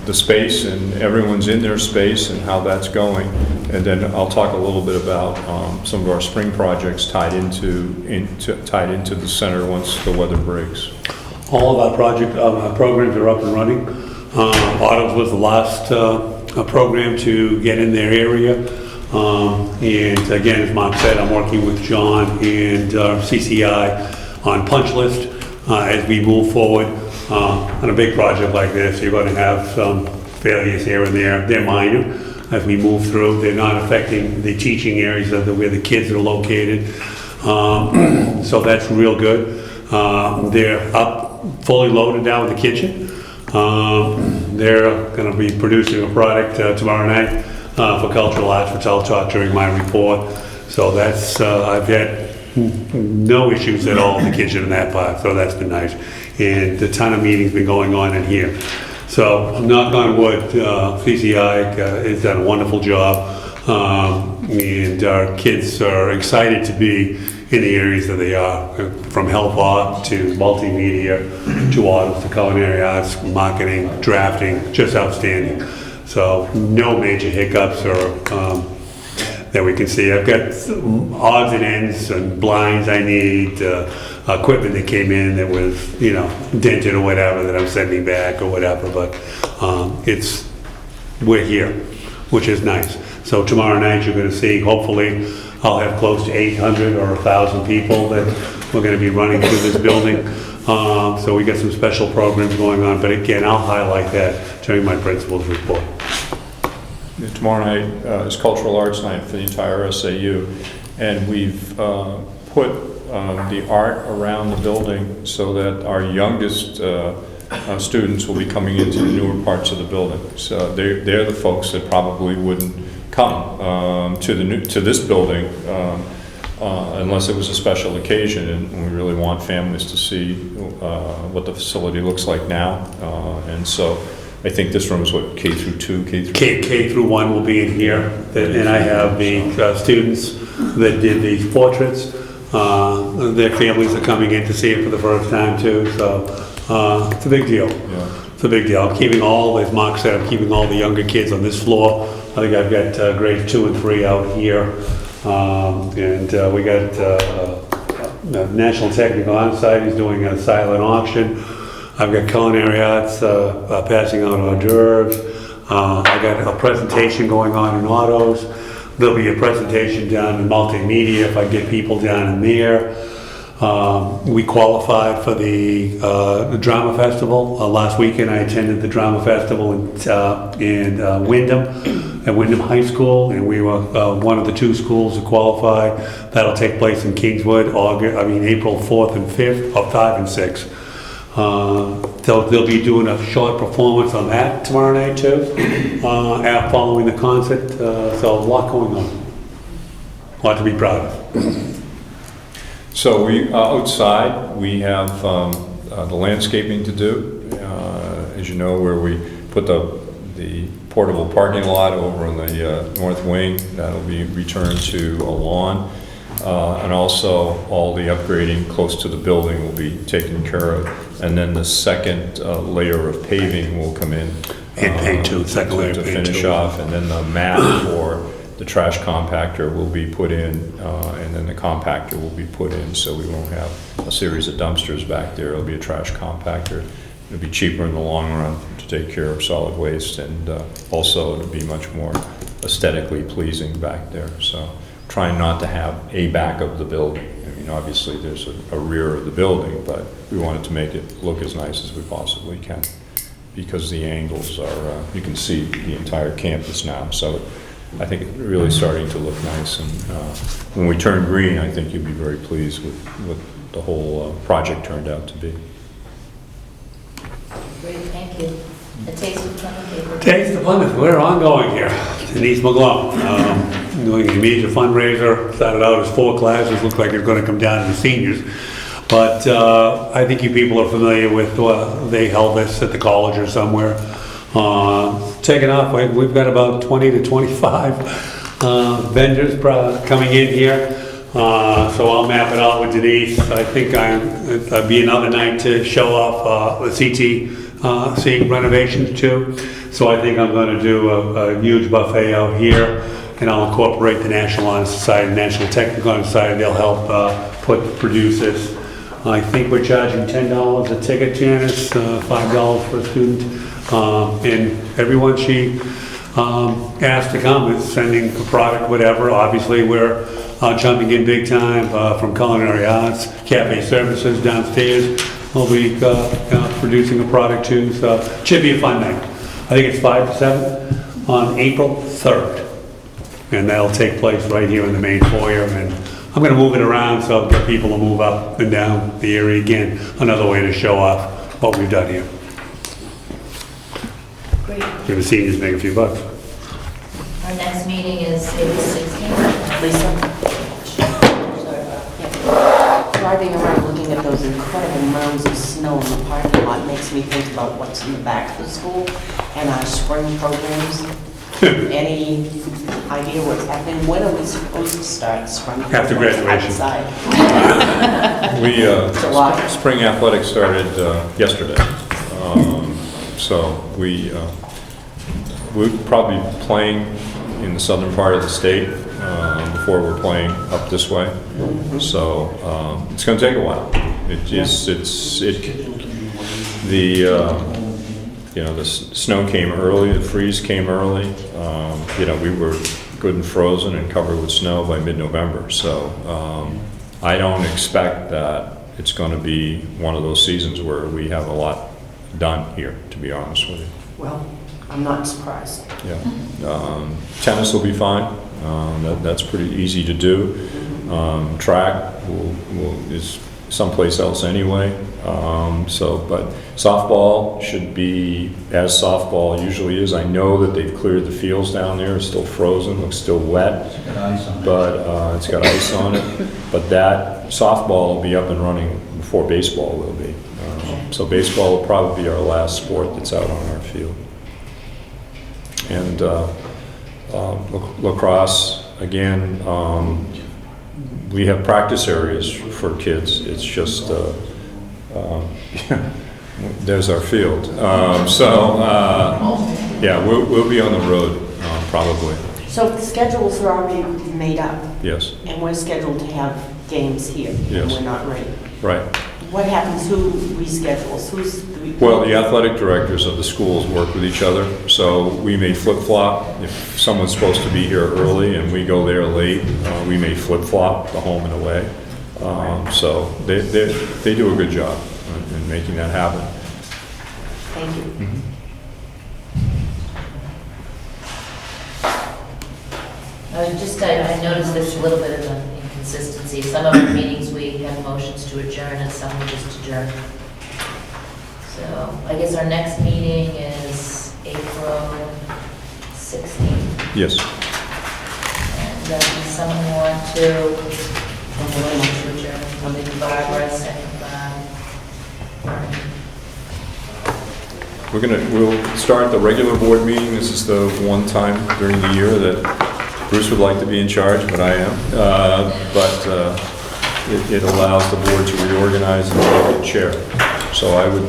B: the space, and everyone's in their space and how that's going. And then I'll talk a little bit about some of our spring projects tied into the center once the weather breaks.
E: All of our programs are up and running. Autos was the last program to get in their area. And again, as Mark said, I'm working with John and CCI on punch list as we move forward. On a big project like this, you're going to have some failures here and there. They're minor as we move through. They're not affecting the teaching areas of where the kids are located. So that's real good. They're up, fully loaded now in the kitchen. They're going to be producing a product tomorrow night for cultural arts, which I'll talk during my report. So that's, I've had no issues at all in the kitchen in that part, so that's been nice. And a ton of meetings been going on in here. So knock on wood, CCI has done a wonderful job. And our kids are excited to be in the areas that they are, from health art to multimedia, to autos, to culinary arts, marketing, drafting, just outstanding. So no major hiccups or that we can see. I've got odds and ends and blinds I need, equipment that came in that was, you know, dented or whatever that I'm sending back or whatever, but we're here, which is nice. So tomorrow night you're gonna see, hopefully, I'll have close to 800 or 1,000 people that we're gonna be running through this building. So we got some special programs going on, but again, I'll highlight that during my principal's report.
B: Tomorrow night is Cultural Arts Night for the entire SAU, and we've put the art around the building so that our youngest students will be coming into the newer parts of the building. So they're the folks that probably wouldn't come to this building unless it was a special occasion, and we really want families to see what the facility looks like now. And so I think this room is what, K through 2,
E: K through 1 will be in here, and I have the students that did these portraits. Their families are coming in to see it for the first time too, so it's a big deal.
B: Yeah.
E: It's a big deal. I'm keeping all, as Mark said, I'm keeping all the younger kids on this floor. I think I've got grades 2 and 3 out here, and we got National Technical Art Society is doing a silent auction. I've got culinary arts passing out hors d'oeuvres. I got a presentation going on in autos. There'll be a presentation down in multimedia if I get people down in there. We qualified for the drama festival. Last weekend I attended the drama festival in Wyndham, at Wyndham High School, and we were one of the 2 schools that qualified. That'll take place in Kingswood, April 4th and 5th, or 5 and 6. They'll be doing a short performance on that tomorrow night too, following the concert. So a lot going on. A lot to be proud of.
B: So we outside we have the landscaping to do, as you know, where we put the portable parking lot over in the north wing. That'll be returned to a lawn. And also all the upgrading close to the building will be taken care of. And then the second layer of paving will come in.
E: And paint too, second layer
B: to
E: paint
B: finish
E: too.
B: off. And then the mat for the trash compactor will be put in, and then the compactor will be put in, so we won't have a series of dumpsters back there. It'll be a trash compactor. It'll be cheaper in the long run to take care of solid waste, and also it'll be much more aesthetically pleasing back there. So trying not to have a back of the building. I mean, obviously there's a rear of the building, but we wanted to make it look as nice as we possibly can, because the angles are, you can see the entire campus now. So I think it's really starting to look nice, and when we turn green, I think you'll be very pleased with what the whole project turned out to be.
J: Great, thank you. A taste of Plymouth.
E: Taste of Plymouth, we're ongoing here. Denise McGlone, doing a major fundraiser. Started out as 4 classes, looked like it's going to come down to the seniors. But I think you people are familiar with, they held this at the college or somewhere. Taking off, we've got about 20 to 25 vendors coming in here. So I'll map it out with Denise. I think it'll be another night to show off the CTC renovations too. So I think I'm going to do a huge buffet out here, and I'll incorporate the National Honor Society, National Technical Honor Society. They'll help produce this. I think we're charging $10 a ticket, Janice, $5 for a student. And everyone she asked to come is sending a product, whatever. Obviously, we're jumping in big time from culinary arts, cafe services downstairs. We'll be producing a product too, so it should be a fun night. I think it's 5 to 7 on April 3rd. And that'll take place right here in the main foyer. And I'm going to move it around so I'll get people to move up and down the area again. Another way to show off what we've done here.
J: Great.
E: Give the seniors make a few bucks.
J: Our next meeting is April 16th. Lisa? Sorry about
K: Driving around looking at those incredible mounds of snow in the parking lot makes me think about what's in the back of the school and our spring programs. Any idea what's happening? When are we supposed to start spring?
E: After graduation.
K: Outside.
B: We, spring athletics started yesterday. So we're probably playing in the southern part of the state before we're playing up this way. So it's going to take a while. The snow came early, the freeze came early. We were good and frozen and covered with snow by mid-November. So I don't expect that it's going to be one of those seasons where we have a lot done here, to be honest with you.
K: Well, I'm not surprised.
B: Yeah. Tennis will be fine. That's pretty easy to do. Track is someplace else anyway. But softball should be as softball usually is. I know that they've cleared the fields down there. It's still frozen, looks still wet.
N: It's got ice on it.
B: But it's got ice on it. But that softball will be up and running before baseball will be. So baseball will probably be our last sport that's out on our field. And lacrosse, again, we have practice areas for kids. It's just, there's our field. We'll be on the road probably.
K: So the schedules are already made up?
B: Yes.
K: And we're scheduled to have games here?
B: Yes.
K: And we're not ready?
B: Right.
K: What happens, who reschedules?
B: Well, the athletic directors of the schools work with each other, so we may flip-flop. If someone's supposed to be here early and we go there late, we may flip-flop the home and away. So they do a good job in making that happen.
K: Thank you.
B: Mm-hmm.
J: I noticed there's a little bit of an inconsistency. Some of our meetings, we have motions to adjourn, and some we just adjourn. So I guess our next meeting is April 16th.
B: Yes.
J: And does someone want to adjourn? Maybe Barbara, second
B: We'll start the regular board meeting. This is the one time during the year that Bruce would like to be in charge, but I am. It allows the board to reorganize and elect a chair. So I would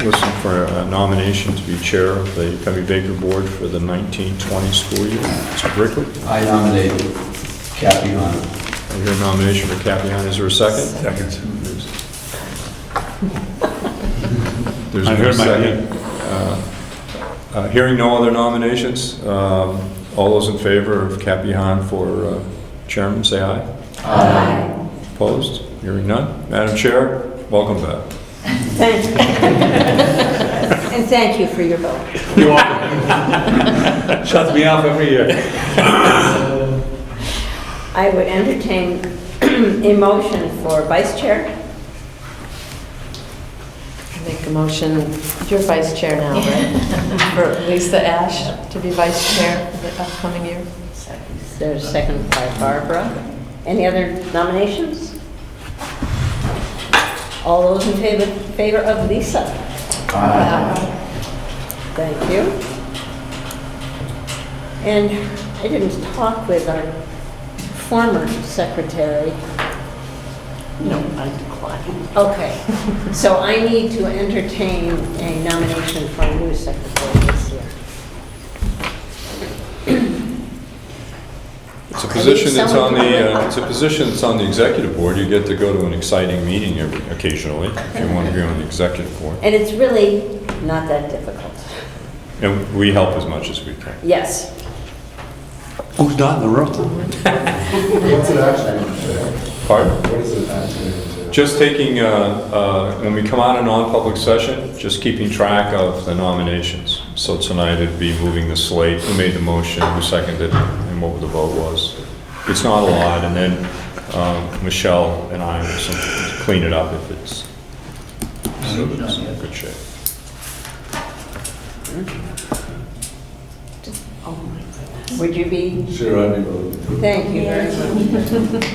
B: listen for a nomination to be chair of the Pemmy Baker Board for the 1920 school year. Mr. Brickley?
M: I nominate Kathy Hahn.
B: I hear a nomination for Kathy Hahn. Is there a second?
E: Second.
B: There's
E: I
B: no
E: heard my
B: second. Hearing no other nominations, all those in favor of Kathy Hahn for chairman, say aye.
I: Aye.
B: Opposed? Hearing none. Madam Chair, welcome back.
I: Thank you. And thank you for your vote.
E: You're welcome. Shuts me off every year.
I: I would entertain a motion for vice chair.
C: Make a motion, you're vice chair now, right? For Lisa Ash to be vice chair for the upcoming year.
I: There's a second by Barbara. Any other nominations? All those in favor of Lisa?
M: Aye.
I: Thank you. And I didn't talk with our former secretary.
K: No, I decline.
I: Okay, so I need to entertain a nomination for a new secretary this year.
B: It's a position that's on the, it's a position that's on the executive board. You get to go to an exciting meeting occasionally, if you want to be on the executive board.
I: And it's really not that difficult.
B: And we help as much as we can.
I: Yes.
E: Who's not in the room?
O: What's it actually?
B: Pardon?
O: What is it actually?
B: Just taking, when we come out of non-public session, just keeping track of the nominations. So tonight it'd be moving the slate, who made the motion, who seconded it, and what the vote was. It's not a lot, and then Michelle and I will clean it up if it's in good shape.
I: Would you be?
O: Sure, I'd be willing to do it.
I: Thank you very much.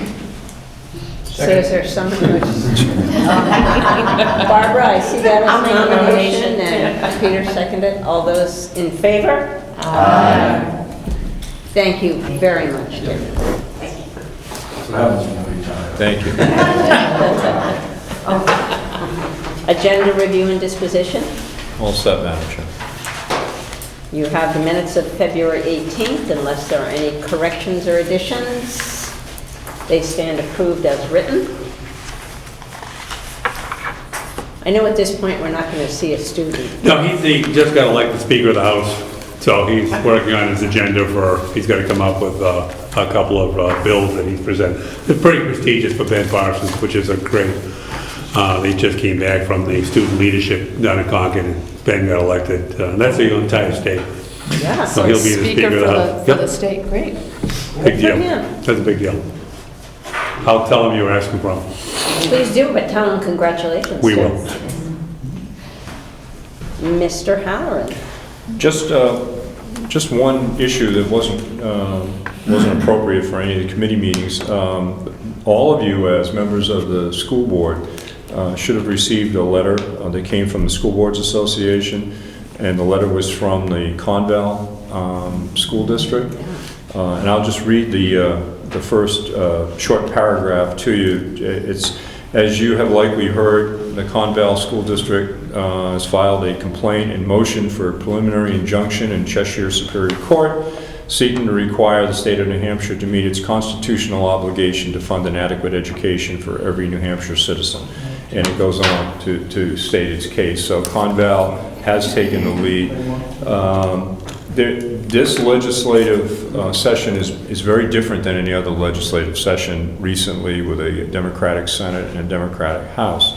I: So is there someone who's... Barbara, I see that
C: I'll
I: as
C: make
I: a
C: a
I: nomination,
C: nomination.
I: and Peter seconded. All those in favor? Thank you very much, Dick.
O: So that was when we tried.
B: Thank you.
I: Agenda review and disposition.
B: All set, Madam Chair.
I: You have the minutes of February 18th, unless there are any corrections or additions. They stand approved as written. I know at this point we're not going to see a student.
E: No, he just got elected Speaker of the House, so he's working on his agenda he's got to come up with a couple of bills that he's presented. It's pretty prestigious for Ben Parsons, which is a great, he just came back from the student leadership down in Concord, and Ben got elected. That's the entire state.
I: Yeah.
E: So he'll be the Speaker of the House.
C: For the state, great.
E: Big deal.
I: for him.
E: That's a big deal. I'll tell him you were asking for him.
I: Please do, but tell him congratulations.
E: We
I: too.
E: will.
I: Mr. Halloran.
B: Just one issue that wasn't appropriate for any of the committee meetings. All of you, as members of the school board, should have received a letter that came from the School Boards Association, and the letter was from the Conval School District. And I'll just read the first short paragraph to you. It's, as you have likely heard, the Conval School District has filed a complaint and motion for a preliminary injunction in Cheshire Superior Court, seeking to require the state of New Hampshire to meet its constitutional obligation to fund an adequate education for every New Hampshire citizen. And it goes on to state its case. So Conval has taken the lead. This legislative session is very different than any other legislative session recently, with a Democratic Senate and a Democratic House.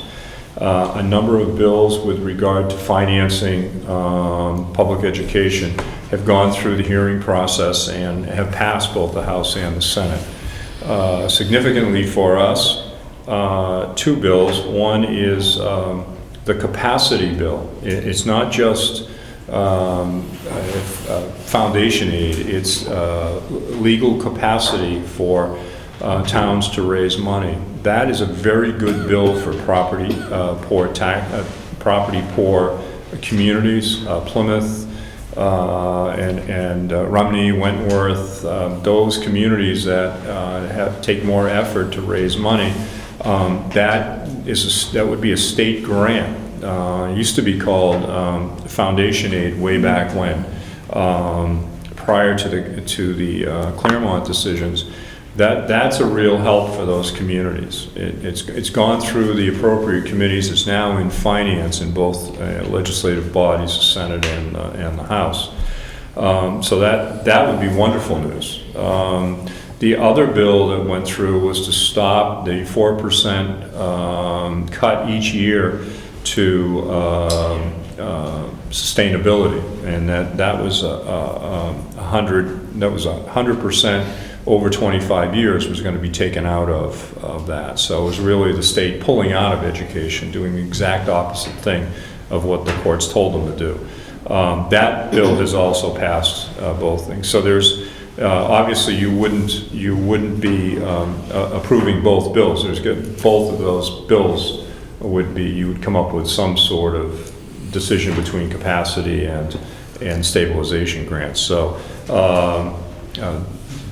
B: A number of bills with regard to financing public education have gone through the hearing process and have passed both the House and the Senate. Significantly for us, two bills. One is the capacity bill. It's not just foundation aid, it's legal capacity for towns to raise money. That is a very good bill for property poor communities, Plymouth and Rumney, Wentworth, those communities that take more effort to raise money. That would be a state grant. It used to be called foundation aid way back when, prior to the Claremont decisions. That's a real help for those communities. It's gone through the appropriate committees. It's now in finance in both legislative bodies, the Senate and the House. So that would be wonderful news. The other bill that went through was to stop the 4% cut each year to sustainability, and that was 100% over 25 years was going to be taken out of that. So it was really the state pulling out of education, doing the exact opposite thing of what the courts told them to do. That bill has also passed both things. So there's obviously you wouldn't be approving both bills. Both of those bills you would come up with some sort of decision between capacity and and stabilization grants. So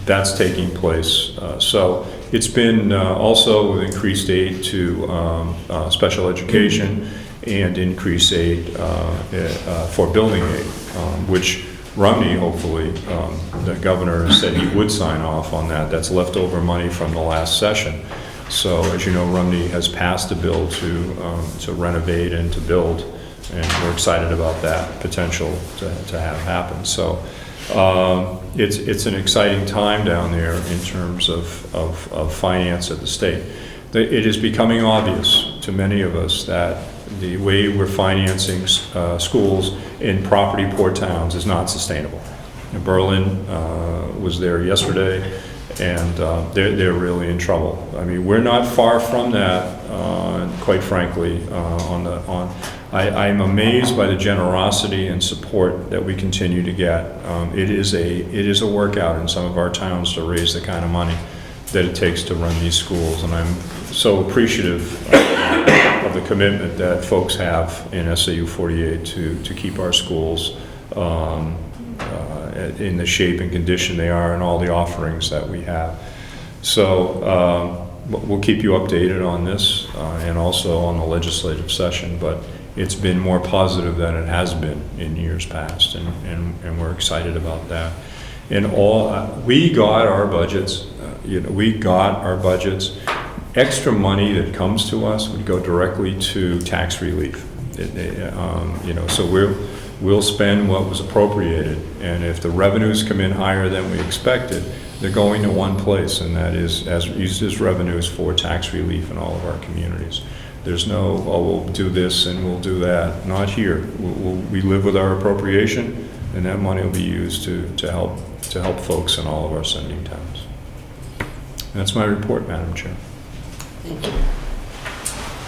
B: that's taking place. So it's been also increased aid to special education and increased aid for building aid, which Romney, hopefully, the governor said he would sign off on that. That's leftover money from the last session. So as you know, Romney has passed a bill to renovate and to build, and we're excited about that potential to have happen. So it's an exciting time down there in terms of finance at the state. It is becoming obvious to many of us that the way we're financing schools in property-poor towns is not sustainable. Berlin was there yesterday, and they're really in trouble. I mean, we're not far from that, quite frankly. I'm amazed by the generosity and support that we continue to get. It is a workout in some of our towns to raise the kind of money that it takes to run these schools, and I'm so appreciative of the commitment that folks have in SAU 48 to keep our schools in the shape and condition they are, and all the offerings that we have. So we'll keep you updated on this and also on the legislative session, but it's been more positive than it has been in years past, and we're excited about that. And we got our budgets. We got our budgets. Extra money that comes to us would go directly to tax relief. So we'll spend what was appropriated, and if the revenues come in higher than we expected, they're going to one place, and that is used as revenues for tax relief in all of our communities. There's no, we'll do this and we'll do that. Not here. We live with our appropriation, and that money will be used to help folks in all of our sending towns. That's my report, Madam Chair.
I: Thank you.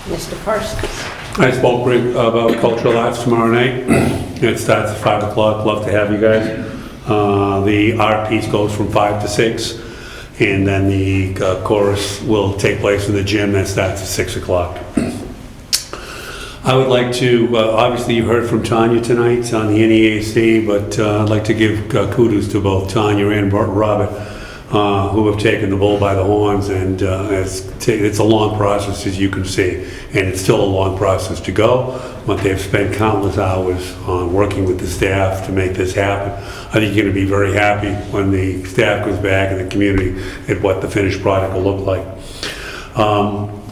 I: Mr. Parsons.
E: I spoke about cultural arts tomorrow night. It starts at 5 o'clock. Love to have you guys. The art piece goes from 5 to 6, and then the chorus will take place in the gym. That starts at 6 o'clock. I would like to, obviously you heard from Tanya tonight on the NEAC, but I'd like to give kudos to both Tanya and Robert, who have taken the bull by the horns, and it's a long process, as you can see, and it's still a long process to go, but they've spent countless hours on working with the staff to make this happen. I think you're going to be very happy when the staff goes back in the community at what the finished product will look like.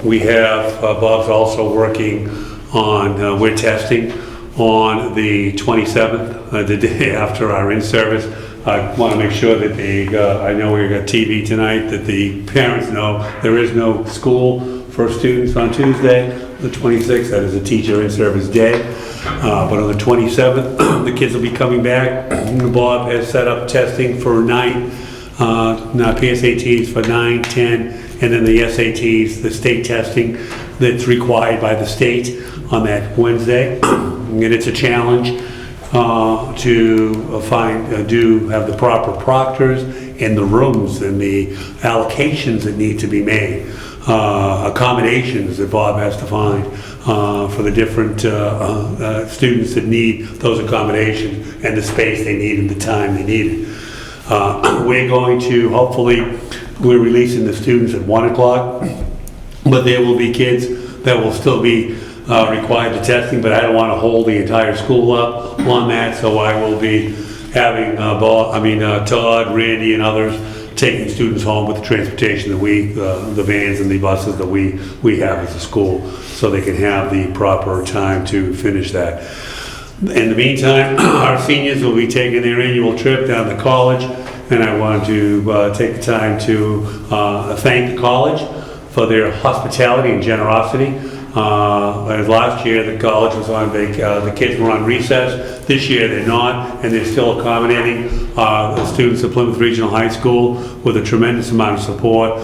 E: We have, Bob's also working on, we're testing on the 27th, the day after our in-service. I want to make sure that I know we got TV tonight, that the parents know there is no school for students on Tuesday, the 26th. That is a teacher in-service day. But on the 27th, the kids will be coming back. Bob has set up testing for PSATs for 9, 10, and then the SATs, the state testing that's required by the state on that Wednesday. And it's a challenge to have the proper proctors in the rooms and the allocations that need to be made, accommodations that Bob has to find for the different students that need those accommodations and the space they need and the time they need it. We're going to, hopefully, we're releasing the students at 1 o'clock, but there will be kids that will still be required to testing, but I don't want to hold the entire school up on that, so I will be having Todd, Randy, and others taking students home with the transportation that the vans and the buses that we have as a school, so they can have the proper time to finish that. In the meantime, our seniors will be taking their annual trip down to college, and I want to take the time to thank the college for their hospitality and generosity. Last year the college was on the kids were on recess. This year they're not, and they're still accommodating the students at Plymouth Regional High School with a tremendous amount of support,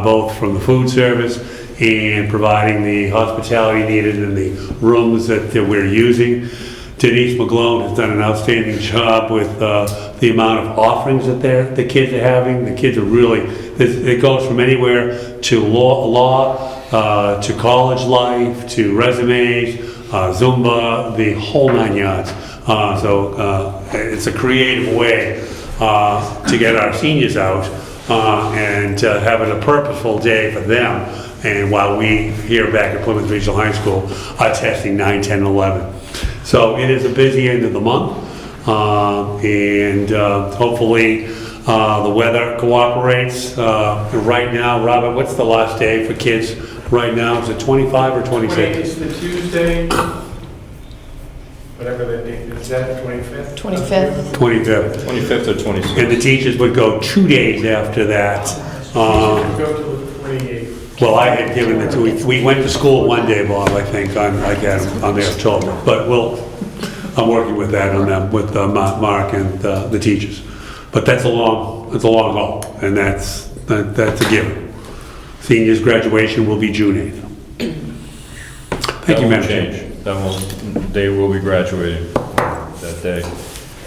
E: both from the food service and providing the hospitality needed in the rooms that we're using. Denise McGlone has done an outstanding job with the amount of offerings that the kids are having. The kids are really, it goes from anywhere to law to college life, to resumes, Zumba, the whole 9 yards. So it's a creative way to get our seniors out and have it a purposeful day for them. And while we here back at Plymouth Regional High School are testing 9, 10, 11. So it is a busy end of the month. And hopefully the weather cooperates. Right now, Robert, what's the last day for kids right now? Is it 25 or 26?
G: It's the Tuesday, whatever that date is, that 25th?
C: 25th.
E: 25th.
B: 25th or 26th?
E: And the teachers would go 2 days after that.
G: Go to the 28th.
E: Well, I had given the 2 weeks. We went to school one day, Bob, I think, on the October. But I'm working with that on them, with Mark and the teachers. But it's a long haul, and that's a given. Seniors' graduation will be June 8th. Thank you, Madam Chair.
B: They will be graduating that day.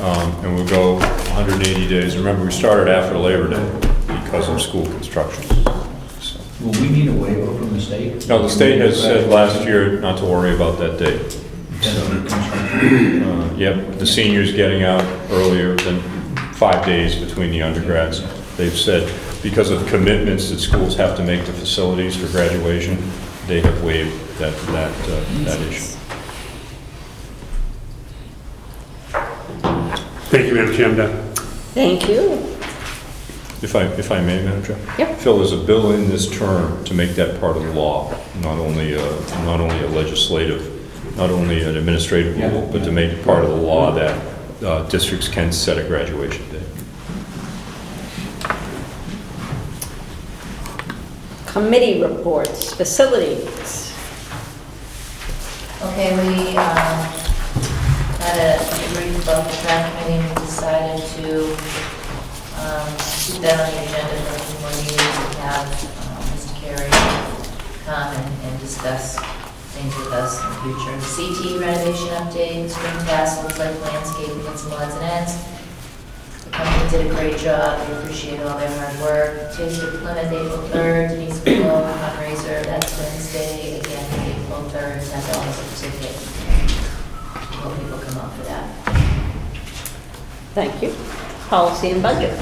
B: And we'll go 180 days. Remember, we started after Labor Day because of school construction. So.
N: Will we need a waiver from the state?
B: No, the state has said last year not to worry about that date. Yep, the seniors getting out earlier than 5 days between the undergrads. They've said because of commitments that schools have to make to facilities for graduation, they have waived that issue.
E: Thank you, Madam Chair, I'm done.
I: Thank you.
B: If I may, Madam Chair?
I: Yep.
B: Phil, there's a bill in this term to make that part of the law, not only a legislative, not only an administrative rule, but to make it part of the law that districts can set a graduation date.
I: Committee reports, facilities.
J: Okay, we had a brief about the track committee and decided to keep that on the agenda for a few more meetings and have Mr. Carey come and discuss things with us in the future. CT renovation update, spring task looks like landscaping and some odds and ends. The company did a great job, we appreciate all their hard work. Taste of Plymouth, April 3rd, Denise Willow fundraiser, that's Wednesday, again, April 3rd, $10 a ticket. Hope people come out for that.
I: Thank you. Policy and budget.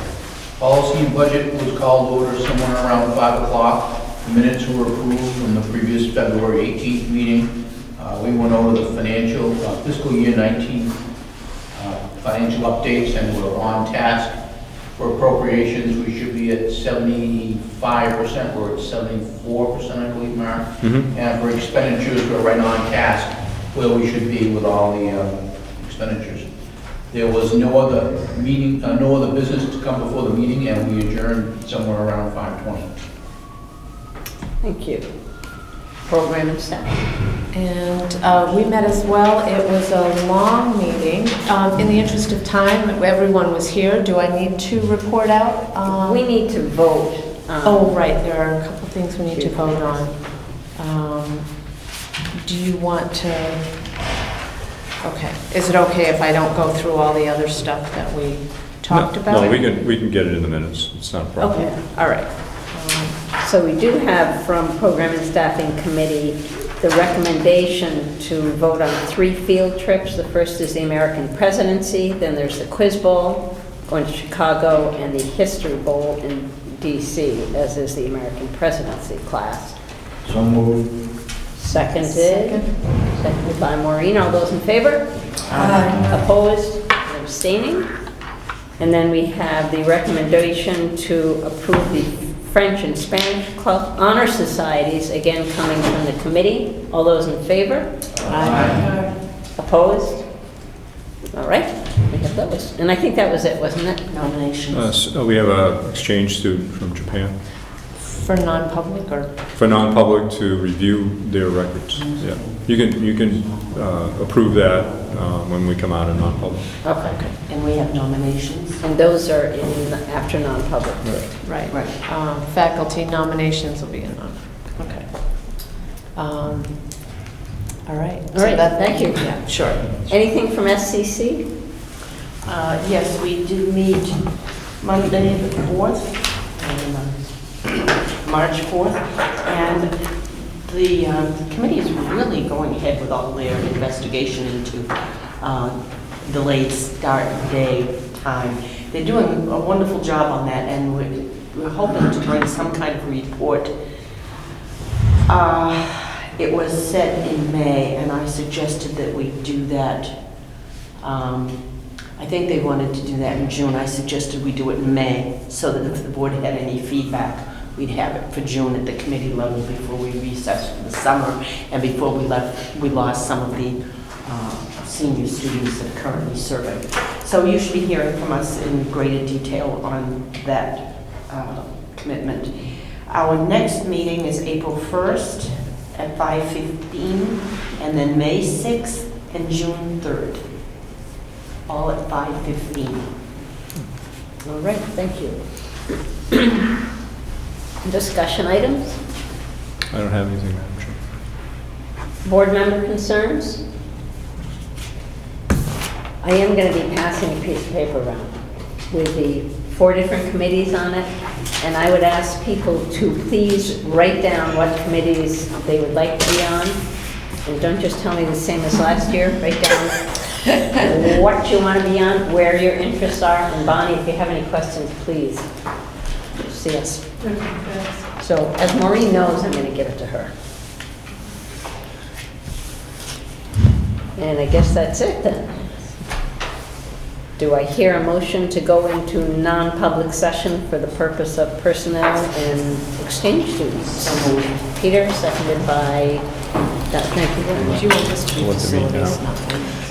A: Policy and budget was called order somewhere around 5 o'clock. The minutes were approved from the previous February 18th meeting. We went over the financial, fiscal year 19 financial updates, and we're on task for appropriations. We should be at 75%, we're at 74%, I believe, Mark. And for expenditures, we're right on task where we should be with all the expenditures. There was no other meeting, no other business to come before the meeting, and we adjourned somewhere around 5:20.
I: Thank you. Program and staff.
C: And we met as well. It was a long meeting. In the interest of time, everyone was here. Do I need to report out?
I: We need to vote.
C: Oh, right, there are a couple things we need to vote on. Do you want to, okay, is it okay if I don't go through all the other stuff that we talked about?
B: No, we can get it in the minutes, it's not a problem.
C: Okay, all right.
I: So we do have from Program and Staffing Committee the recommendation to vote on 3 field trips. The first is the American Presidency, then there's the Quiz Bowl, going to Chicago, and the History Bowl in DC, as is the American Presidency class.
N: So moved.
I: Seconded by Maureen. All those in favor?
C: Aye.
I: Opposed and abstaining? And then we have the recommendation to approve the French and Spanish Club Honor Societies, again coming from the committee. All those in favor?
C: Aye.
I: Opposed? All right, we have those. And I think that was it, wasn't it?
K: Nominations.
B: So we have an exchange student from Japan
C: For non-public or?
B: for non-public to review their records. Yeah, you can approve that when we come out of non-public.
I: Okay.
K: And we have nominations.
I: And those are in after non-public too.
C: Right.
K: Right.
C: Faculty nominations will be in on, okay. All right.
I: All right, thank you.
C: Yeah, sure.
I: Anything from SCC?
K: Yes, we do meet Monday the 4th, March 4th, and the committee is really going ahead with all their investigation into delayed start day time. They're doing a wonderful job on that, and we're hoping to bring some kind of report. It was said in May, and I suggested that we do that. I think they wanted to do that in June. I suggested we do it in May, so that if the board had any feedback, we'd have it for June at the committee level before we recessed for the summer, and before we lost some of the senior students that are currently serving. So you should be hearing from us in greater detail on that commitment. Our next meeting is April 1st at 5:15, and then May 6th and June 3rd, all at 5:15.
I: All right, thank you. Discussion items?
B: I don't have anything, Madam Chair.
I: Board member concerns? I am going to be passing a piece of paper around with the 4 different committees on it, and I would ask people to please write down what committees they would like to be on. And don't just tell me the same as last year. Write down what you want to be on, where your interests are. And Bonnie, if you have any questions, please see us. So as Maureen knows, I'm going to give it to her. And I guess that's it then. Do I hear a motion to go into non-public session for the purpose of personnel and exchange students? Peter, seconded by, thank you very much.
K: Do you want this to be
B: What do we
K: facilities?
B: know?